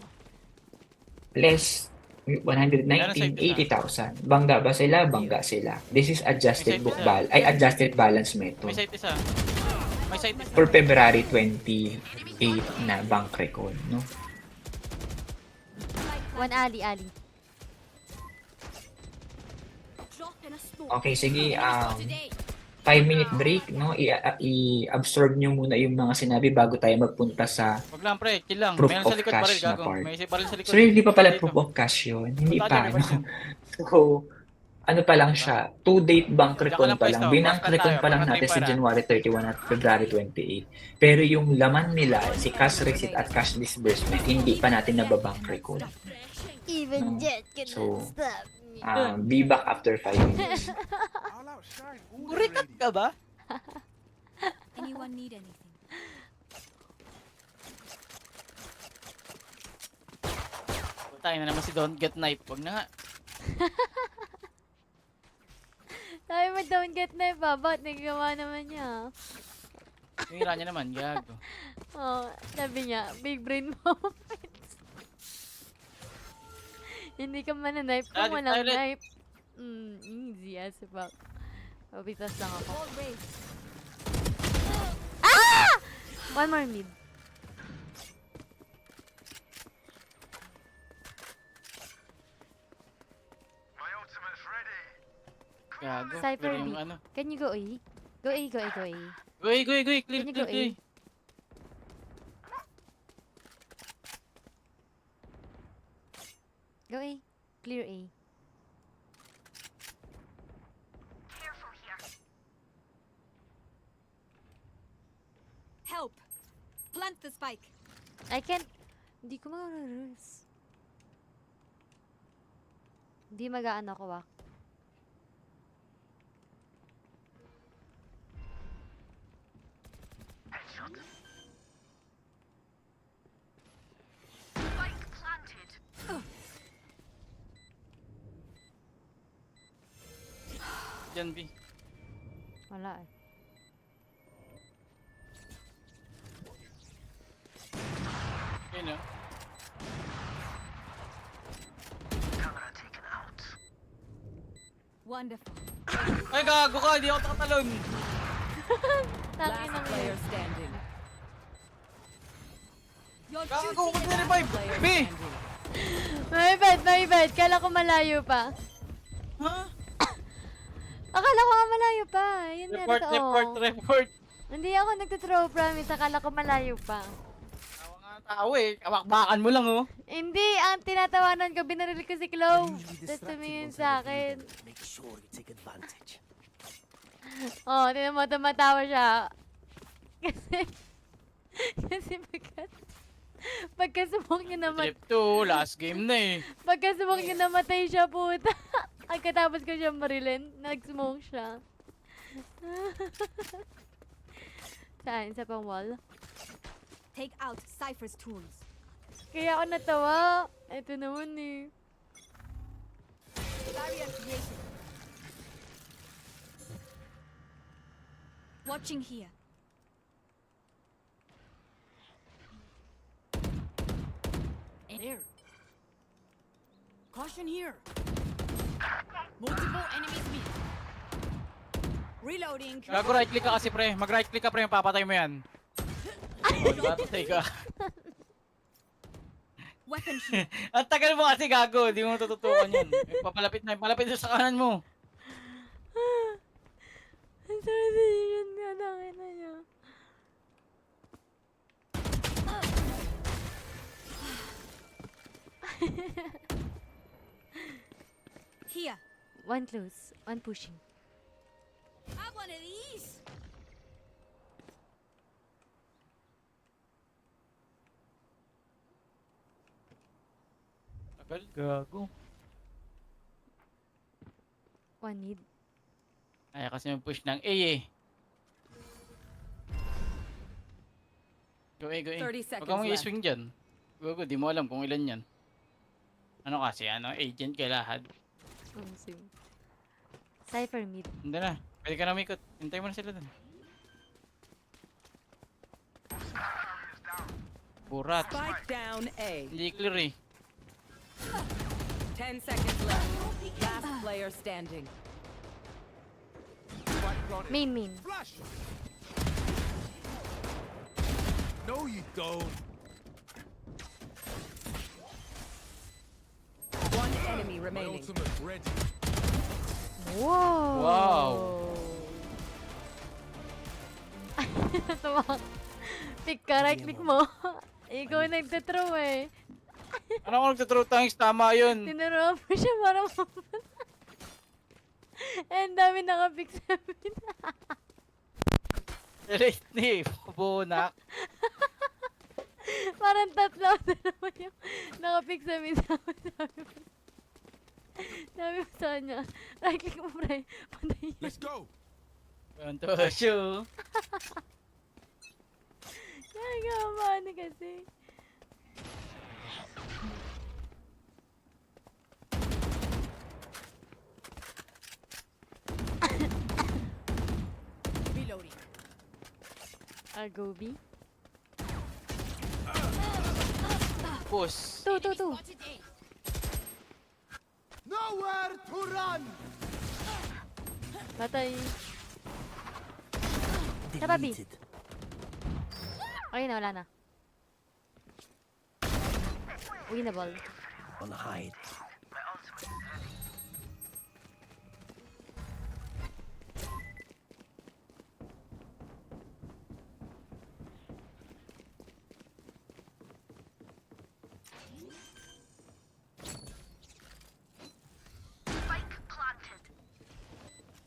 Less Meron 119, side isa. 80,000. Bangga ba sila? Bangga sila. This is adjusted May side book isa. adjusted balance May method site isa. May site isa. for February 28 na bank record, no? One ali. Okay, sige. 5-minute break, no? I-absorb nyo muna yung mga sinabi bago tayo magpunta sa Wag lang pre, chill lang. proof Meron of sa likod cash baril na gago. part. May baril sa likod. So, hindi pa pala Dito. proof of cash yun. Hindi Punta ka pa, dyan, may no? baril dyan. So, ano pa lang siya, 2-date bank Diyan ka recon lang pa pwesto. lang. Binank Basta recon tayo, pa lang basta natin tayo sa para. January 31 at February 28. Pero yung laman nila, si cash receipt at cash disbursement, hindi pa natin nababank recon. Even No. Jet can So, stop me. Be back after 5 minutes. Burikat ka ba? Anyone need anything? Tayo na naman si Don't Get Knife. Wag na nga. Sabi mo don't get knife ba? Ba't nagawa naman niya? Tinira niya naman, gago. Oh, sabi niya, big brain moments. Hindi ka mananipe kung Daddy, walang silent. knife. Easy as fuck. Papitas lang ako. Ah! One more mid. Gago. Cypher Pero yung B. ano. Can you go A? Go A, go A, go A. Goy. Clear, Can you go clear. A? Go A. Clear A. Help! Plant the spike. I can't. Hindi ko ma-reverse. Hindi magaan ako, wak. Diyan, B. Wala eh. Yun o. Wonderful. Ay, gago ka. Hindi ako takatalon. Tangin ng Player standing. Your Gago, duty huwag is na revive. B! My bad. Kala ko malayo pa. Ha? Akala ko nga malayo pa. Yun nga, totoo. Report. Hindi ako nagtutrow, promise. Akala ko malayo pa. Tawa nga tao eh. Kabakbakan mo lang oh. Hindi, ang tinatawanan ko, binaril ko si Chloe. Tapos tumingin sa akin. Make sure you take advantage. Oh, tinan mo, tumatawa siya. Kasi pagkasubok niya namatay. Trip 2, last game na eh. Pagkasubok niya namatay siya, puta. Pagkatapos ko siya marilin, nag-smoke siya. Saan? Sa pang wall? Take out Cypher's tools. Kaya ako natawa. Ito naman eh. Barrier created. Watching here. There. Caution here. Multiple enemies mid. Reloading. Gago, right click ka kasi pre. Mag right click ka pre, papatay mo yan. Oh, diba? Patay ka. Weapon here. Ang tagal mo kasi gago, di mo tututukan yun. Papalapit na sa kanan mo. Ang sarap nga nakin na niya. Here. One close, one pushing. Have one of these. Tagal, gago. One mid. Ay, kasi yung push ng A eh. Go A. 30 seconds Huwag kang left. i-swing dyan. Go, di mo alam kung ilan yan. Ano kasi, agent kay lahat. Cypher mid. Hindi na. Pwede ka na umikot. Hintay mo na sila dun. Burat. Spike down A. Hindi clear eh. 10 seconds left. Last player standing. Main. No, you don't. One enemy My remaining. ultimate ready. Wow! Wow. Tumak. Pick ka, right click mo. Ikaw nagtatraw eh. Ano ako nagtatrue thanks? Tama yun. Tinuruan mo siya para mamatay. Ang dami nakapick sa amin. Relate ni. Bunak. Parang tatlo na naman yung nakapick sa amin. Sabi mo sa kanya, right click mo pre. Patay yan. Let's go. Tontosyo. Nagkamani kasi. Reloading. Gobi. Push. Two. Spotted A. Nowhere to run. Patay. Sa tabi. Deleted. Okay na, wala na. Winnable. On hide.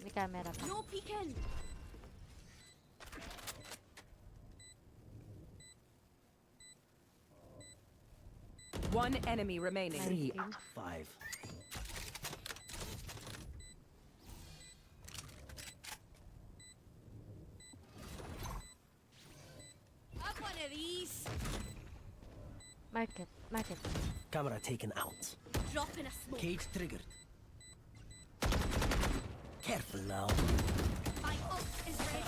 May camera pa. No peeking. One enemy remaining. 3 out of 5. Have one of these. Market. Camera taken out. Dropping a smoke. Cage triggered. Careful now. My ult is ready.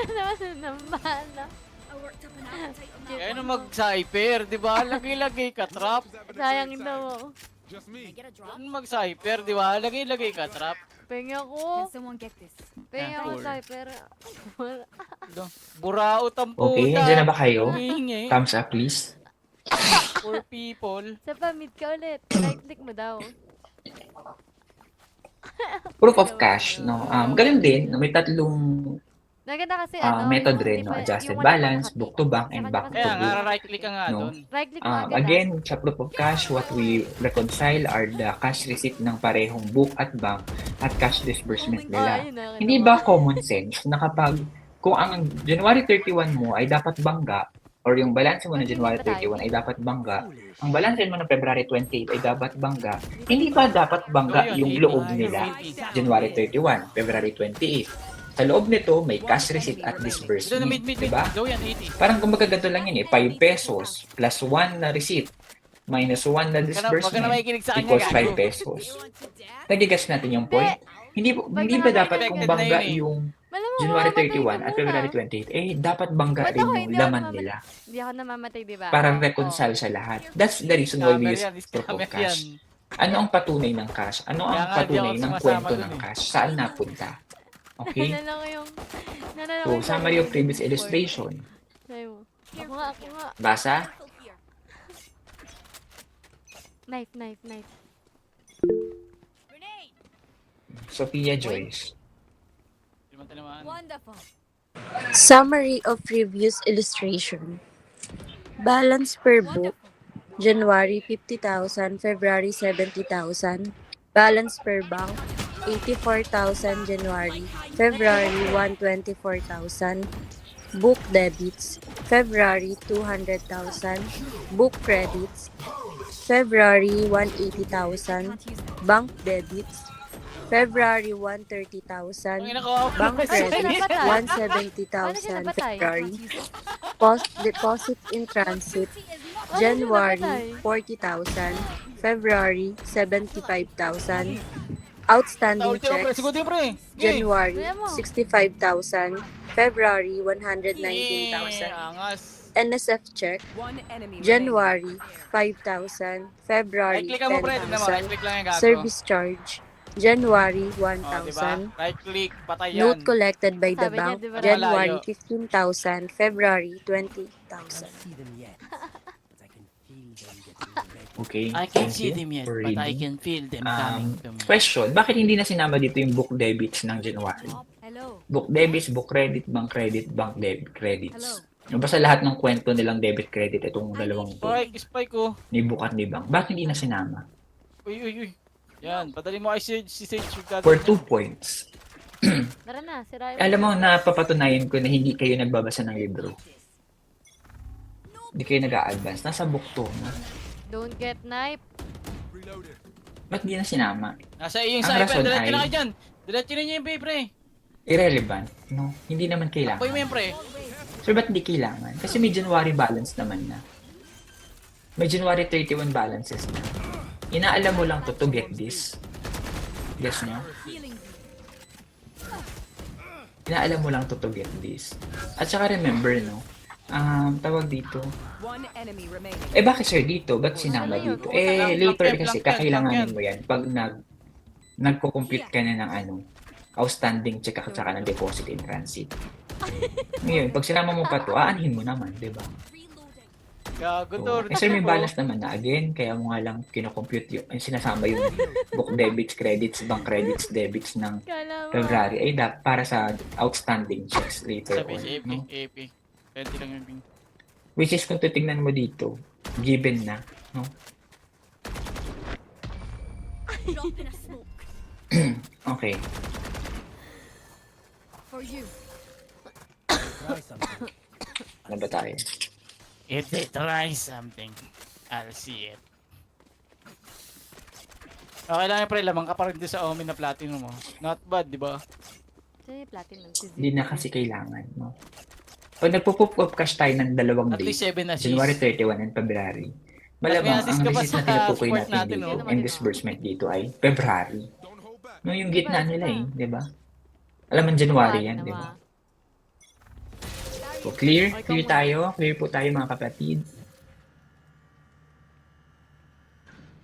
Naman nambala. I worked up an appetite on that Kaya na one. mag-cyper, di ba? Lagay-lagay ka trap. Sayang daw. Just Can I me. get a drop? Ano mag-cyper, di ba? Lagay-lagay ka trap. Pengi Can ako. someone get this? Pengi ako Cool. cyper. Buraot ang puta. Okay, nandiyan na ba kayo? Humingi. Thumbs up, please. For people. Sa pamit ka ulit. Right click mo daw. Proof of cash, no? Ganun din, may tatlong Naganda kasi method yung rin, hindi no? pa- Adjusted yung wala balance, pang book to bank, Saka and di back ba to Kaya nga, book. right click ka nga No. doon. Right click mo agad Again, sa proof of cash, what we reconcile are the cash receipt ng parehong book at bank at cash disbursement nila. Yun na, Hindi ba common sense na kapag kung ang January 31 mo ay dapat bangga or yung balance mo ng January 31 ay dapat bangga, ang balance mo ng February 28 ay dapat bangga, hindi ba dapat bangga yung loob nila January 31, February 28? Sa loob nito, may cash receipt at Ito na disbursement, mid. diba? Low yan, 80. Parang kumbaga ganito lang yun eh, 5 pesos plus 1 na receipt minus 1 na Wag ka na disbursement makikinig sa kanya, equals 5 gago. pesos. Nagigas natin yung point? Hindi ba dapat kung bangga yung Malam mo, January mamamatay 31 ka at muna. February 28, dapat bangga Ba't rin ako yung hindi ako laman namamatay? nila Hindi ako namamatay, di ba? para Oo. reconcile sa lahat. That's the reason why we use proof of cash. Ano ang patunay ng cash? Ano ang Kaya nga, di patunay ako ng sumasama kwento dun ng eh. cash? Saan napunta? Okay? Nalala ko yung... Nalala ko So, yung summary of previous report. illustration. Sabi mo. Ako nga. Basa? Knife. Grenade. Sophia Joyce. Hindi man tinamaan. Wonderful. Summary of previous illustration. Balance per book, January 50,000, February 70,000. Balance per bank, 84,000 January, February 124,000. Book debits, February 200,000. Book credits, February 180,000. Bank debits, February 130,000. Bank credits, 170,000 February. Post deposit in transit, January 40,000, February 75,000. Outstanding Ulti mo, pre. checks, Sigutin, pre. January, Kaya mo. 65,000. February, Eh, 119,000. angas. NSF check, One enemy remaining. January, 5,000. February, Right-click ka mo, pre. Tignan mo, 10,000. right-click lang yung gago. Service charge, January, Oh, diba? 1,000. Right-click, patay yan. Note collected by the Sabi niya, bank, di ba, January, malayo. 15,000. February, I 20,000. can't see them yet, but I can feel them getting ready. Okay, I can't thank see you them yet, for but I reading. can feel them coming to me. Question, bakit hindi na sinama dito yung book debits ng January? Hello. Book debits, book credit, bank debit credits. Basta lahat ng kwento nilang debit credit itong dalawang to, Spike ko. ni book at ni bank. Bakit hindi na sinama? Uy. Yan, padali mo kay si Sage yung gagawin For niya. 2 points. Tara na, sirain Alam mo, napapatunayan ko na hindi kayo nagbabasa ng libro. Hindi kayo nag-a-advance. Nasa book to. No? Don't get knife. Ba't di na sinama? Nasa iyo yung Ang sniper. rason Diretso na ay- kayo dyan. Diretso na niyo yung pay, pre. Irrelevant. No? Hindi naman Apoy mo kailangan. yan, pre. So, ba't di kailangan? Kasi may January balance naman na. May January 31 balances na. Inaalam mo lang to get this. Guess nyo? Inaalam mo lang to get this. At saka remember, no? Tawag dito. One enemy remaining. Bakit sir dito? Ba't sinama dito? Later kasi kakailanganin mo yan pag nagko-compute ka na ng outstanding check at saka ng deposit in transit. Ngayon, pag sinama mo pa to, aanhin mo naman, di ba? Gago So, to. sir, may balance naman na again, kaya mo nga lang kino-compute yung, sinasama yung book debits, credits, bank credits, debits ng Kala mo. February ay para sa outstanding checks later Sabi on. si AP. No? AP. 20 lang yung ping. Which is kung titingnan mo dito, given na, no? Drop in a smoke. Okay. For you. Try something. Ano ba tayo? If they try something, I'll see it. Okay lang yung pre. Lamang ka pa rin doon sa Omen na platinum mo. Not bad, di ba? Sino yung platinum? Si Hindi na kasi kailangan, no? Pag nagpo-pop up cash tayo ng dalawang At least days, 7 assists. January 31 and February, malamang assist ang ka pa receipt na sa tinutukoy support natin natin, dito no? and disbursement dito ay February. No, yung gitna nila di ba? Alam mo, January yan, di ba? So, clear tayo. Clear po tayo mga kapatid.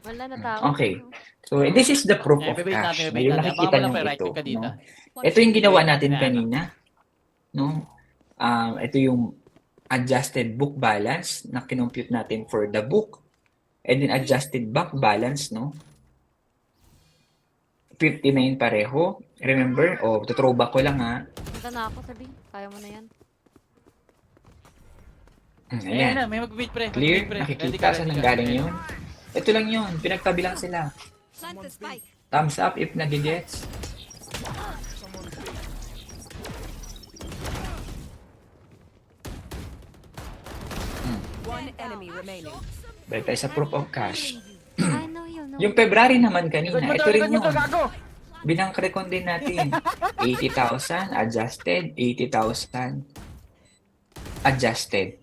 Wala na tao. Okay. So, this is the proof of Bebait cash. natin, Na yung bebait natin. nakikita Baka nyo wala pa, right ito. click ka dito. No? Ito yung ginawa natin Ayan. kanina. No? Ito yung adjusted book balance na kinompute natin for the book. And then adjusted bank balance, no? 59 pareho. Remember? Tutrowback ko lang ha. Punta na ako, sabi. Kaya mo na yan. Ayan na, Ayan. may mag-beat pre. Clear? Mag-beat, pre. Ready Nakikita ka, saan ready nang ka. galing yun? Ito lang yun. Pinagtabi lang sila. Plant the spike. Thumbs up if nagigets. One enemy remaining. Balik tayo sa proof of cash. I know you know. Yung February naman kanina, Likod mo ito to, rin likod mo yun. to, gago! Binangkrekon din natin. 80,000 adjusted, 80,000 adjusted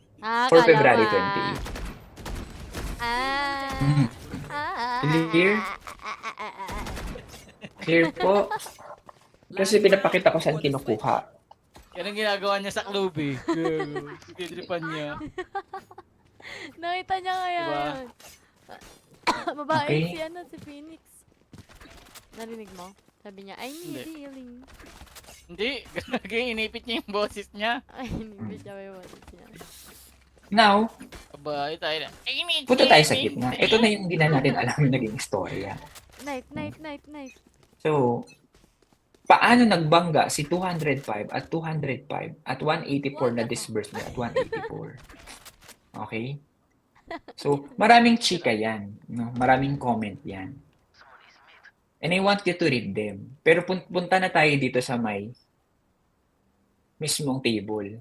for kala February mo, 28. Ah. Clear? Clear po? Kasi pinapakita ko saan kinukuha. Yan ang ginagawa niya sa club eh. Titripan niya. Nakita niya kaya Diba? yun. Babae Okay. si Phoenix. Narinig mo? Sabi niya, I need Hindi. healing. Hindi, inipit niya yung boses niya. Ay, hindi siya may boses niya. Now, Aba, tayo na. punta tayo sa gitna. Ito na yung hindi na natin alam yung naging istorya. Night. So, paano nagbangga si 205 at 205 at 184 na disbursement at 184? Okay? So, maraming chika yan. No? Maraming comment yan. And I want you to read them. Pero punta na tayo dito sa may mismong table.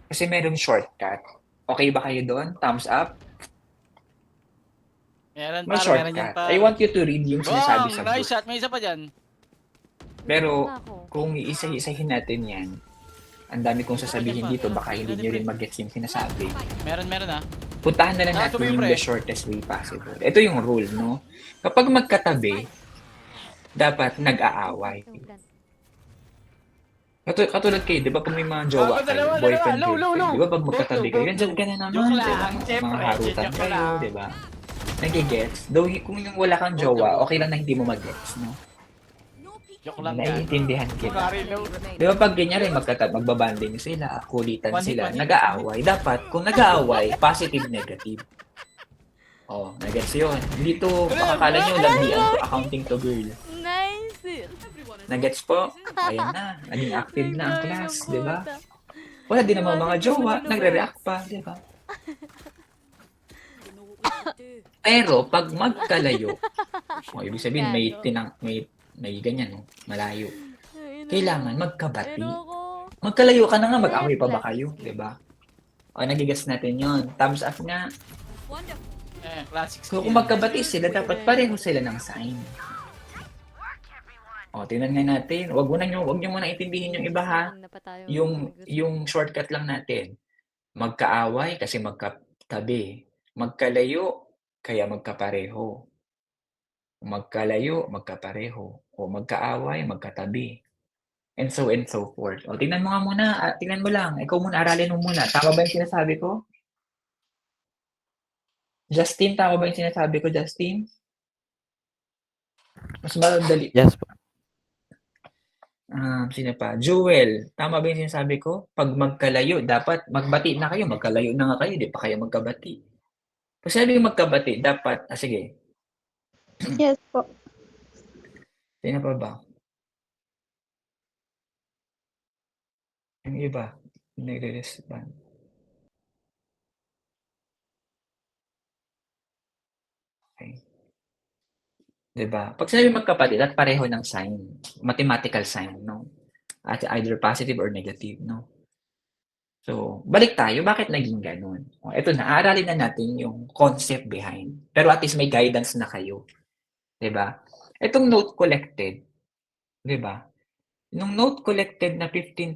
Kasi merong shortcut. Okay ba kayo doon? Thumbs up? Meron May pa, meron yan shortcut. pa. I want you to read yung sinasabi Bong! sa Nice book. shot, may isa pa dyan. Pero kung iisa-isahin natin yan, ang dami kong sasabihin dito, baka hindi nyo rin mag-gets yung sinasabi. Meron ah. Puntahan na lang natin Tuloy, yung pre. the shortest way possible. Ito yung rule, no? Kapag magkatabi, dapat nag-aaway. Katulad kayo, di ba pag may mga jowa kayo, boyfriend, girlfriend, di ba pag magkatabi kayo, dyan ka na naman, di ba? Mga harutan kayo, di ba? Nagigets? Though kung yung wala kang jowa, okay lang na hindi mo mag-gets, no? Joke lang yan. Naiintindihan kita. Marilo. Di ba pag ganyan rin, magbabanding sila, kulitan sila, nag-aaway. Dapat, kung nag-aaway, positive, negative. Oh, nagets yun. Hindi to, pakakala nyo, labihan to, accounting to girl. Nice. Nagets po? Ayan na, naging active na ang class, di ba? Wala din naman mga jowa, nagre-react pa, di ba? Pero pag magkalayo, ibig sabihin may ganyan, no? Malayo. Kailangan magkabati. Magkalayo ka na nga, mag-away pa ba kayo, di ba? O, nagigas natin yon. Thumbs up nga. Classic So, kung magkabati sila, dapat pareho sila ng sign. O, tingnan nga natin. Wag nyo muna intindihin yung iba, ha? Yung shortcut lang natin. Magkaaway kasi magkatabi. Magkalayo, kaya magkapareho. Magkalayo, magkapareho. O magkaaway, magkatabi. And so forth. O, tingnan mo nga muna. Tingnan mo lang. Ikaw muna, aralin mo muna. Tama ba yung sinasabi ko? Justin, tama ba yung sinasabi ko, Justin? Mas madali. Yes po. Sino pa? Jewel, tama ba yung sinasabi ko? Pag magkalayo, dapat magbati na kayo. Magkalayo na nga kayo, di pa kayo magkabati. Pag sabi yung magkabati, dapat, sige. Yes po. Sino pa ba? Yung iba, nagre-respond. Okay. Diba? Pag sinabi magkapatid at pareho ng sign, mathematical sign, no? At either positive or negative, no? So, balik tayo. Bakit naging ganun? Ito na, aaralin na natin yung concept behind. Pero at least may guidance na kayo. Diba? Itong note collected, diba? Nung note collected na 15,000,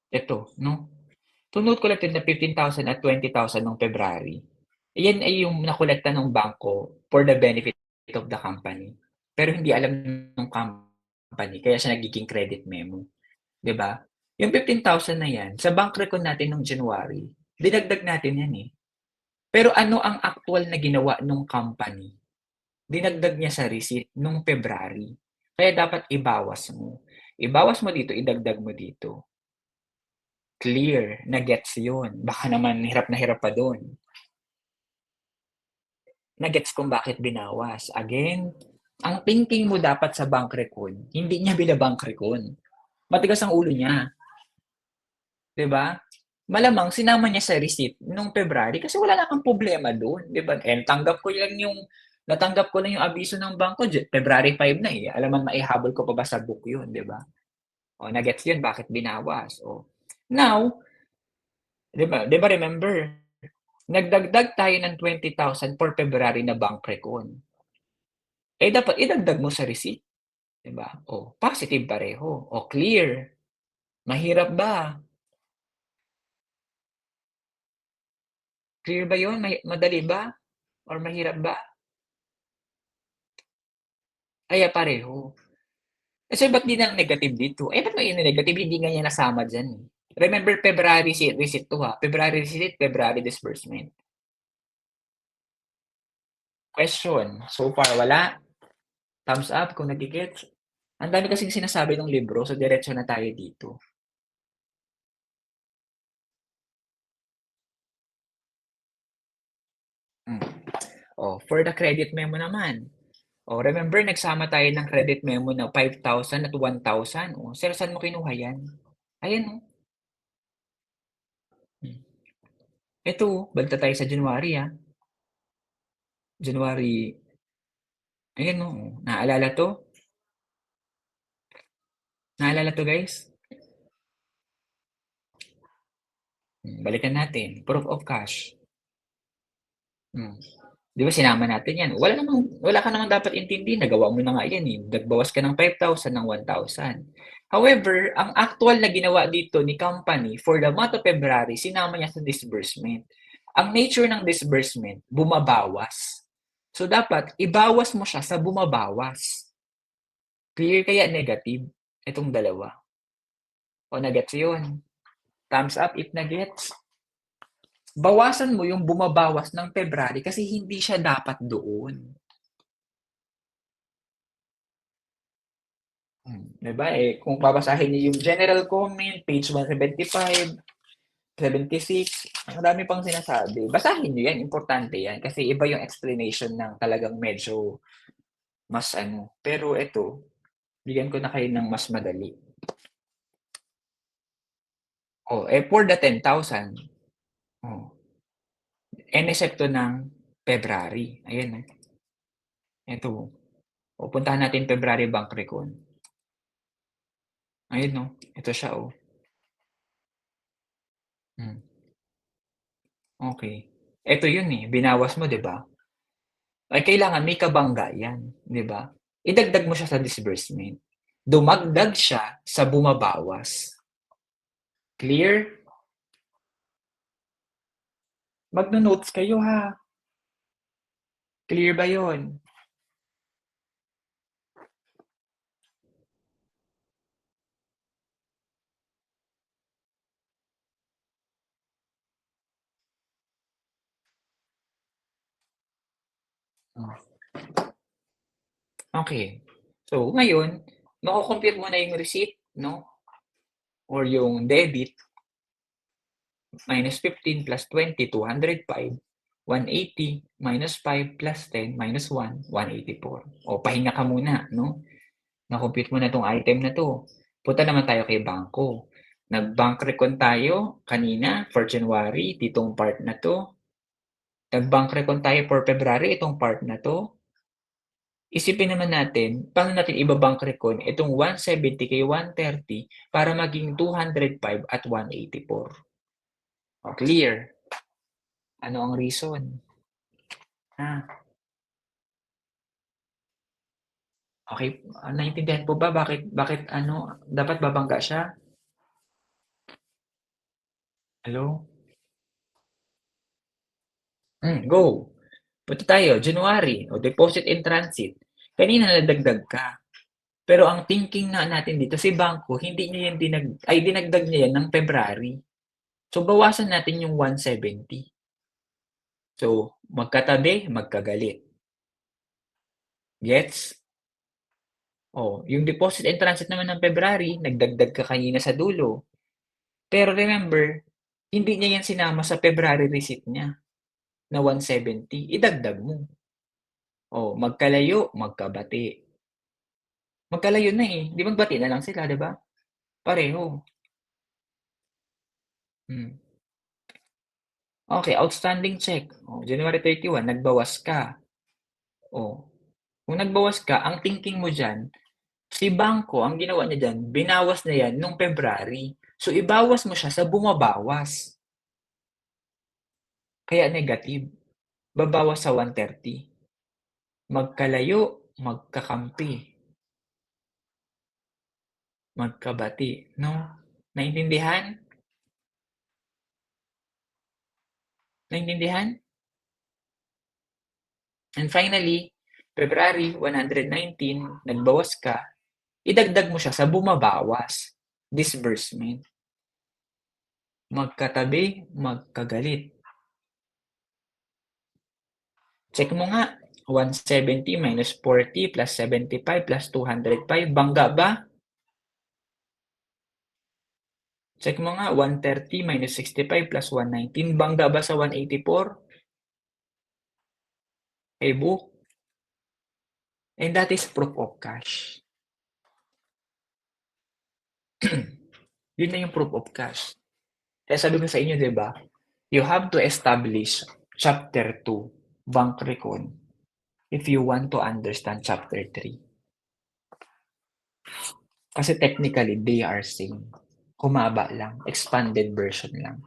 ito, no? Itong note collected na 15,000 at 20,000 noong February, yan ay yung nakolekta ng bangko for the benefit of the company. Pero hindi alam ng company, kaya siya nagiging credit memo. Diba? Yung 15,000 na yan, sa bank record natin noong January, dinagdag natin yan eh. Pero ano ang actual na ginawa ng company? Dinagdag niya sa receipt noong February. Kaya dapat ibawas mo. Ibawas mo dito, idagdag mo dito. Clear, na gets yun. Baka naman hirap na hirap pa doon. Na-gets kung bakit binawas. Again, ang thinking mo dapat sa bank record, hindi niya binabank record. Matigas ang ulo niya. Diba? Malamang sinama niya sa receipt nung February kasi wala na kang problema doon. Diba? And natanggap ko lang yung abiso ng bangko, February 5 na eh. Alaman maihabol ko pa ba sa book yun, diba? O, na-gets yun, bakit binawas? O, now, diba remember, nagdagdag tayo ng 20,000 for February na bank record. Eh, dapat idagdag mo sa receipt. Diba? O, positive pareho. O, clear. Mahirap ba? Clear ba yun? Madali ba? Or mahirap ba? Kaya pareho. Kasi ba't di na negative dito? Eh, ba't may negative? Hindi nga niya nasama dyan. Remember, February receipt to ha. February receipt, February disbursement. Question. So far, wala. Thumbs up kung nagigets. Ang dami kasing sinasabi ng libro, so diretso na tayo dito. For the credit memo naman. Remember, nagsama tayo ng credit memo na 5,000 at 1,000. Sir, saan mo kinuha yan? Ayan, Ito, balik tayo sa January, January, ayan, naalala to? Naalala to, guys? Balikan natin. Proof of cash. Di ba sinama natin yan? Wala ka naman dapat intindi. Nagawa mo na nga yan eh. Nagbawas ka ng 5,000 ng 1,000. However, ang actual na ginawa dito ni company for the month of February, sinama niya sa disbursement. Ang nature ng disbursement, bumabawas. So, dapat ibawas mo siya sa bumabawas. Clear kaya negative? Itong dalawa. O na-gets yun? Thumbs up if na-gets. Bawasan mo yung bumabawas ng February kasi hindi siya dapat doon. Diba? Kung babasahin niyo yung general comment, page 175, 76, marami pang sinasabi. Basahin niyo yan, importante yan. Kasi iba yung explanation ng talagang medyo mas Pero ito, bigyan ko na kayo ng mas madali. For the 10,000, NSF ng February. Ayan. Ito. Puntahan natin February Bank Recon. Ayun, ito siya, Okay. Ito yun binawas mo, di ba? Ay, kailangan may kabangga yan, di ba? Idagdag mo siya sa disbursement. Dumagdag siya sa bumabawas. Clear? Magno-notes kayo, ha? Clear ba yun? Okay. So, ngayon, mako-compute mo na yung receipt, no? Or yung debit. Minus 15 plus 20, 205. 180 minus 5 plus 10 minus 1, 184. Pahinga ka muna, no? Na-compute mo na tong item na to. Punta naman tayo kay bangko. Nag-bank recon tayo kanina for January, ditong part na to. Nag-bank recon tayo for February, itong part na to. Isipin naman natin, paano natin iba-bank recon itong 170 kay 130 para maging 205 at 184. Clear? Ano ang reason? Okay, naintindihan po ba bakit dapat babangga siya? Hello? Go. Punta tayo, January, deposit in transit. Kanina nadagdag ka. Pero ang thinking natin dito, si bangko, hindi niya yan dinagdag niya yan ng February. So, bawasan natin yung 170. So, magkatabi, magkagalit. Gets? Yung deposit in transit naman ng February, nagdagdag ka kanina sa dulo. Pero remember, hindi niya yan sinama sa February receipt niya na 170. Idagdag mo. Magkalayo, magkabati. Magkalayo na Di magbati na lang sila, di ba? Pareho. Okay, outstanding check. January 31, nagbawas ka. Kung nagbawas ka, ang thinking mo dyan, si bangko, ang ginawa niya dyan, binawas na yan nung February. So, ibawas mo siya sa bumabawas. Kaya negative. Babawas sa 130. Magkalayo, magkakampi. Magkabati. No? Naintindihan? Naintindihan? And finally, February 119, nagbawas ka, idagdag mo siya sa bumabawas. Disbursement. Magkatabi, magkagalit. Check mo nga, 170 minus 40 plus 75 plus 205, bangga ba? Check mo nga, 130 minus 65 plus 119, bangga ba sa 184? Book. And that is proof of cash. Yun na yung proof of cash. Kaya sabi ko sa inyo, di ba? You have to establish Chapter 2, Bank Recon, if you want to understand Chapter 3. Kasi technically, they are same. Humaba lang. Expanded version lang.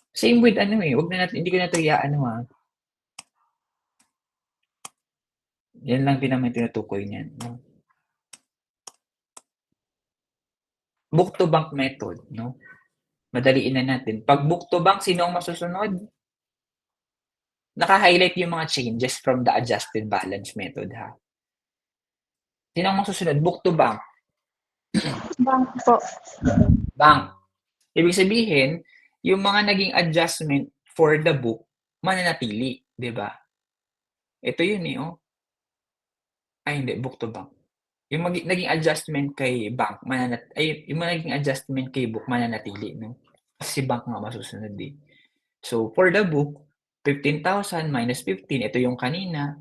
Same with wag na natin, hindi ko na ito Yan lang din naman tinutukoy niyan. No? Book to bank method. No? Madaliin na natin. Pag book to bank, sino ang masusunod? naka-highlight yung mga changes from the adjusted balance method, ha? Sino ang masusunod? Book to bank. Bank po. Bank. Ibig sabihin, yung mga naging adjustment for the book, mananatili, di ba? Ito yun eh, oh. Ay, hindi, book to bank. Yung naging adjustment kay bank, yung naging adjustment kay book, mananatili, no? Kasi bank nga masusunod eh. So, for the book, 15,000 minus 15, ito yung kanina.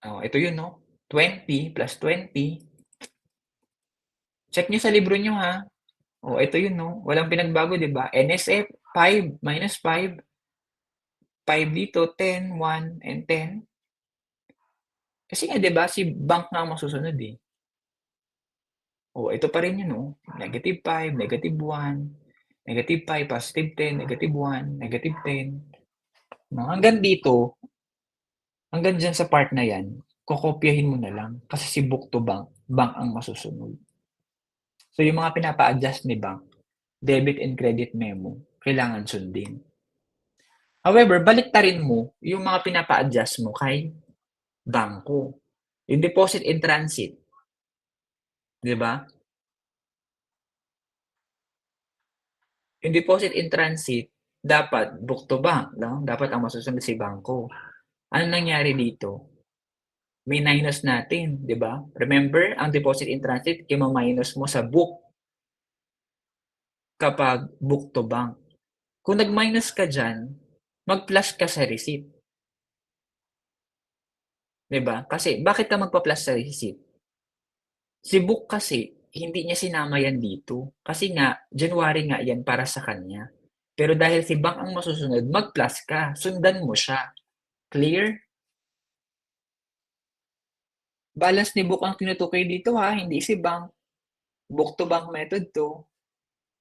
Oh, ito yun, no? 20 plus 20. Check nyo sa libro nyo, ha? Oh, ito yun, no? Walang pinagbago, di ba? NSF, 5 minus 5. 5 dito, 10, 1, and 10. Kasi nga, di ba, si bank nga ang masusunod, eh. Oh, ito pa rin yun, no? Negative 5, negative 1, negative 5, positive 10, negative 1, negative 10. No? Hanggang dito, hanggang dyan sa part na yan, kokopyahin mo na lang. Kasi si book to bank, bank ang masusunod. So, yung mga pinapa-adjust ni bank, debit and credit memo, kailangan sundin. However, baliktarin mo yung mga pinapa-adjust mo kay bangko. Yung deposit in transit. Di ba? Yung deposit in transit, dapat book to bank. No? Dapat ang masusunod si bangko. Ano nangyari dito? May minus natin, di ba? Remember, ang deposit in transit, ima-minus mo sa book kapag book to bank. Kung nag-minus ka dyan, mag-plus ka sa receipt. Di ba? Kasi, bakit ka magpa-plus sa receipt? Si book kasi, hindi niya sinama yan dito. Kasi nga, January nga yan para sa kanya. Pero dahil si bank ang masusunod, mag-plus ka. Sundan mo siya. Clear? Balance ni book ang tinutukoy dito ha, hindi si bank. Book to bank method to.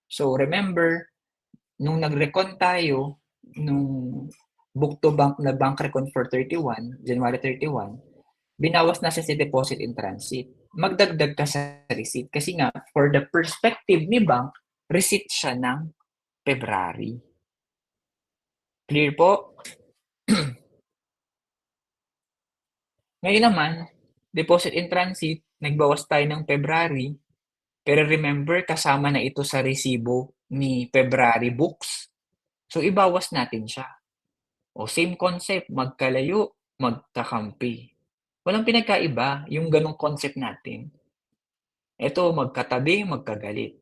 So remember, nung nag-recon tayo, nung book to bank na bank recon for 31, January 31, binawas na siya si deposit in transit. Magdagdag ka sa receipt kasi nga, for the perspective ni bank, receipt siya ng February. Clear po? Ngayon naman, deposit in transit, nagbawas tayo ng February, pero remember, kasama na ito sa resibo ni February books. So, ibawas natin siya. O, same concept, magkalayo, magkakampi. Walang pinagkaiba yung ganong concept natin. Ito, magkatabi, magkagalit.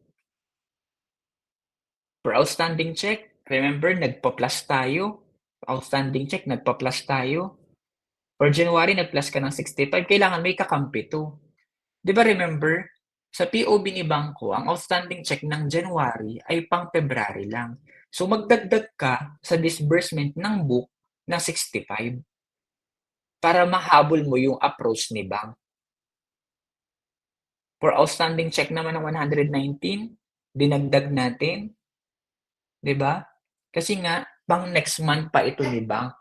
For outstanding check, remember, nagpa-plus tayo. Outstanding check, nagpa-plus tayo. For January, nag-plus ka ng 65, kailangan may kakampi to. Di ba remember, sa POB ni Bangko, ang outstanding check ng January ay pang February lang. So magdagdag ka sa disbursement ng book ng 65 para mahabol mo yung approach ni bank. For outstanding check naman ng 119, dinagdag natin. 'Di ba? Kasi nga, pang next month pa ito ni bank.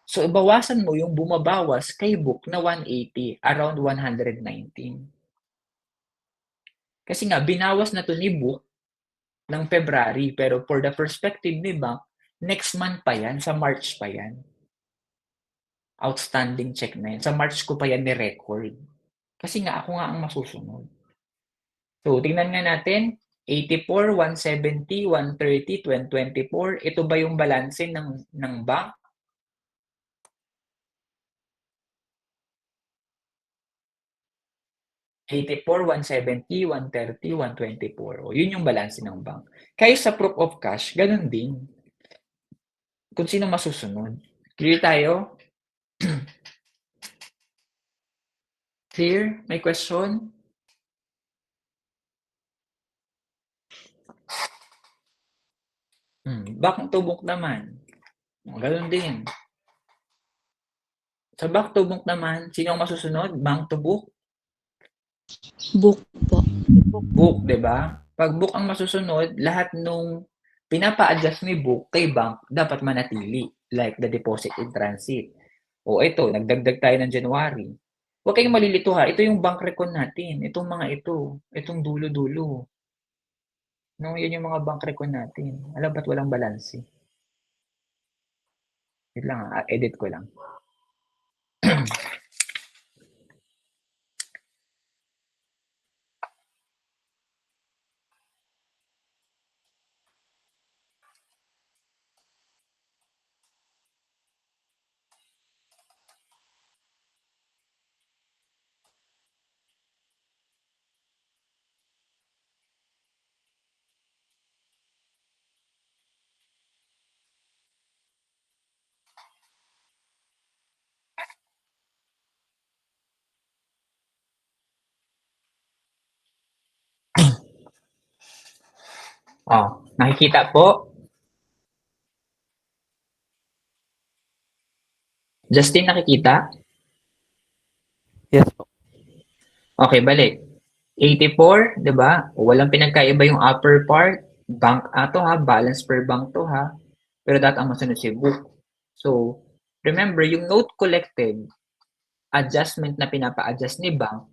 So, ibawasan mo yung bumabawas kay book na 180, around 119. Kasi nga, binawas na to ni book ng February, pero for the perspective ni bank, next month pa yan, sa March pa yan. Outstanding check na yan. Sa March ko pa yan ni-record. Kasi nga, ako nga ang masusunod. So, tingnan nga natin, 84, 170, 130, 2024. Ito ba yung balanse ng bank? $84, 170, 130, 124. O, yun yung balance ng bank. Kaya sa proof of cash, ganun din. Kung sino masusunod. Clear tayo? Clear? May question? Back to book naman. Ganun din. Sa back to book naman, sino ang masusunod? Bank to book? Book po. Book, di ba? Pag book ang masusunod, lahat nung pinapa-adjust ni book kay bank, dapat manatili. Like the deposit in transit. O ito, nagdagdag tayo ng January. Huwag kayong malilito ha. Ito yung bank recon natin. Itong mga ito. Itong dulo-dulo. No, yan yung mga bank recon natin. Alam ba't walang balanse? Wait lang, edit ko lang. Nakikita po? Justin, nakikita? Yes po. Okay, balik. 84, 'di ba? Walang pinagkaiba yung upper part. Bank to ha, balance per bank to ha. Pero dapat ang masunod si book. So, remember, yung note collected, adjustment na pinapa-adjust ni bank,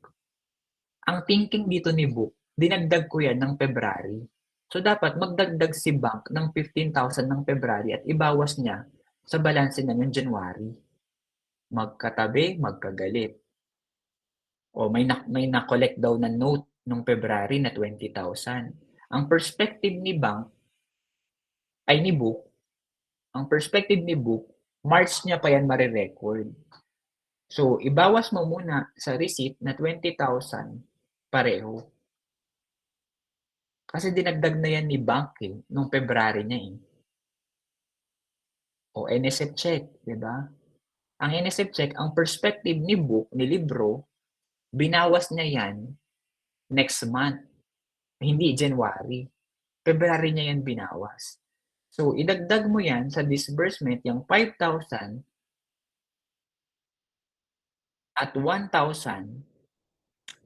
ang thinking dito ni book, dinagdag ko yan ng February. So, dapat magdagdag si bank ng 15,000 ng February at ibawas niya sa balanse na ng January. Magkatabi, magkagalit. O may na-collect daw na note nung February na 20,000. Ang perspective ni bank ay ni book, ang perspective ni book, March niya pa yan marirecord. So, ibawas mo muna sa receipt na 20,000 pareho. Kasi dinagdag na yan ni bank nung February niya O NSF check, di ba? Ang NSF check, ang perspective ni book, ni libro, binawas niya yan next month. Hindi January. February niya yan binawas. So, idagdag mo yan sa disbursement, yung 5,000 at 1,000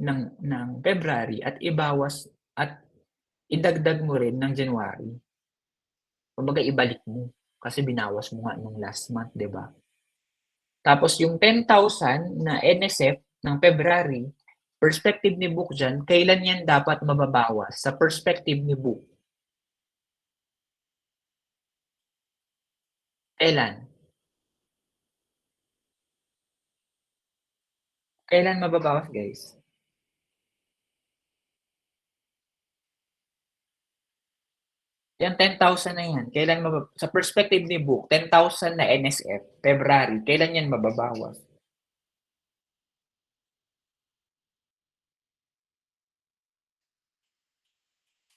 ng February at ibawas at idagdag mo rin ng January. Kumbaga, ibalik mo. Kasi binawas mo nga nung last month, di ba? Tapos, yung 10,000 na NSF ng February, perspective ni book dyan, kailan yan dapat mababawas sa perspective ni book? Kailan? Kailan mababawas, guys? Yung 10,000 na yan, kailan sa perspective ni book, 10,000 na NSF, February, kailan yan mababawas?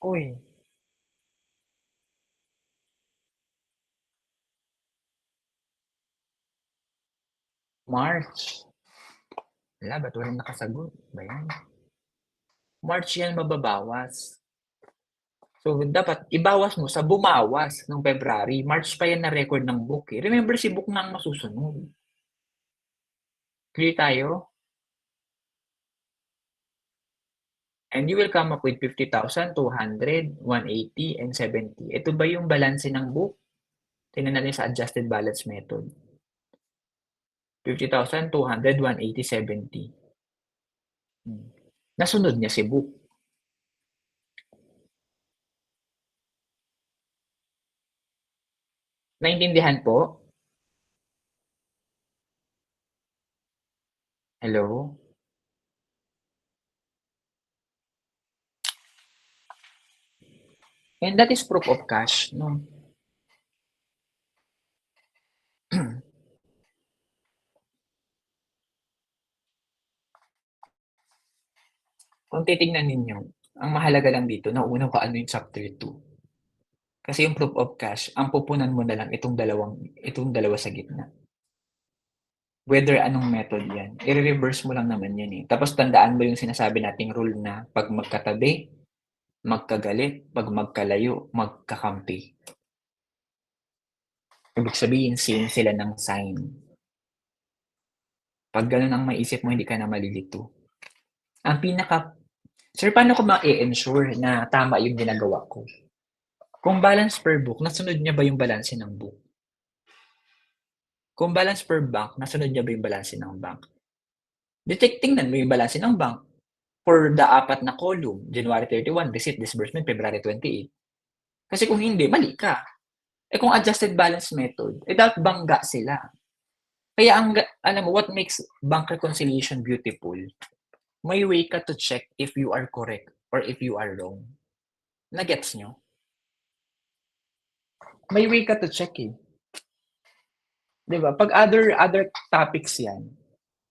Uy. March. Wala, ba't walang nakasagot? Ba yan? March yan mababawas. So, dapat ibawas mo sa bumawas ng February. March pa yan na record ng book Remember, si book na ang masusunod. Clear tayo? And you will come up with 50,000, 200, 180, and 70. Ito ba yung balanse ng book? Tingnan natin sa adjusted balance method. 50,000, 200, 180, 70. Nasunod niya si book. Naintindihan po? Hello? And that is proof of cash, no? Kung titingnan ninyo, ang mahalaga lang dito, nauna ko ano yung chapter 2. Kasi yung proof of cash, ang pupunan mo na lang itong dalawa sa gitna. Whether anong method yan, i-reverse mo lang naman yan Tapos tandaan mo yung sinasabi nating rule na pag magkatabi, magkagalit, pag magkalayo, magkakampi. Ibig sabihin, same sila ng sign. Pag ganun ang maisip mo, hindi ka na malilito. Ang sir, paano ko ma-ensure na tama yung ginagawa ko? Kung balance per book, nasunod niya ba yung balance ng book? Kung balance per bank, nasunod niya ba yung balance ng bank? Tingnan mo yung balance ng bank for the 4 na column, January 31, receipt, disbursement, February 28. Kasi kung hindi, mali ka. Kung adjusted balance method, dapat bangga sila. Kaya alam mo, what makes bank reconciliation beautiful? May way ka to check if you are correct or if you are wrong. Nagets nyo? May way ka to check eh. Diba? Pag other topics yan,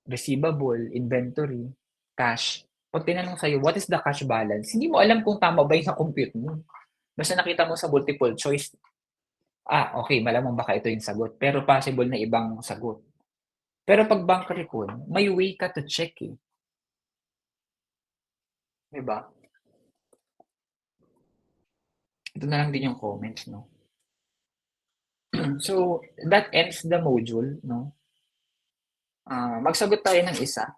receivable, inventory, cash, pag tinanong sa'yo, what is the cash balance? Hindi mo alam kung tama ba yung na-compute mo. Basta nakita mo sa multiple choice, okay, malamang baka ito yung sagot. Pero possible na ibang sagot. Pero pag bank recon, may way ka to check eh. Diba? Ito na lang din yung comments, no? So, that ends the module, no? Magsagot tayo ng isa.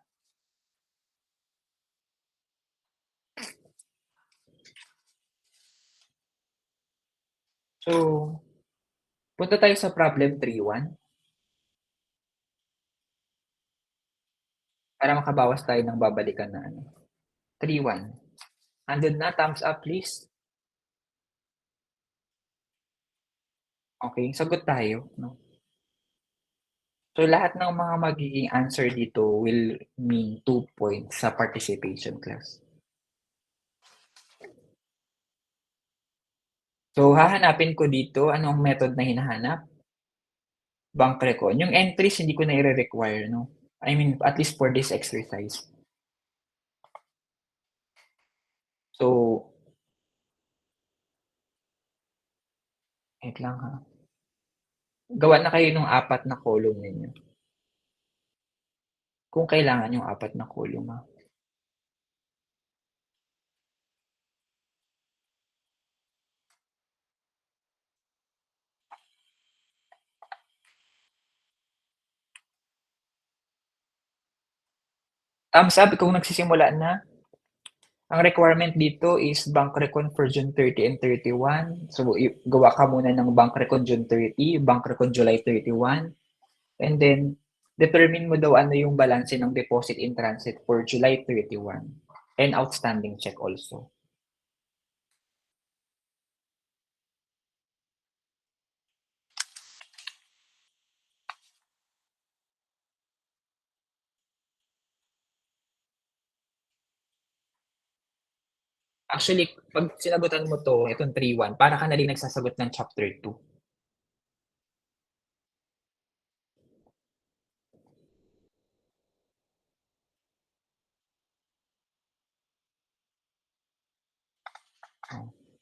So, punta tayo sa problem 3.1. Para makabawas tayo ng babalikan na ano. 3.1. Andun na, thumbs up please. Okay, sagot tayo, no? So, lahat ng mga magiging answer dito will mean 2 points sa participation class. So, hahanapin ko dito, anong method na hinahanap? Bank recon. Yung entries, hindi ko na i-require, no? I mean, at least for this exercise. So, wait lang ha. Gawa na kayo ng 4 na column ninyo. Kung kailangan yung 4 na column ha. Thumbs up kung nagsisimula na. Ang requirement dito is bank recon for June 30 and 31. So, gawa ka muna ng bank recon June 30, bank recon July 31. And then, determine mo daw ano yung balance ng deposit in transit for July 31. And outstanding check also. Actually, pag sinagutan mo to, itong 3.1, para ka na rin nagsasagot ng chapter 2. Oh.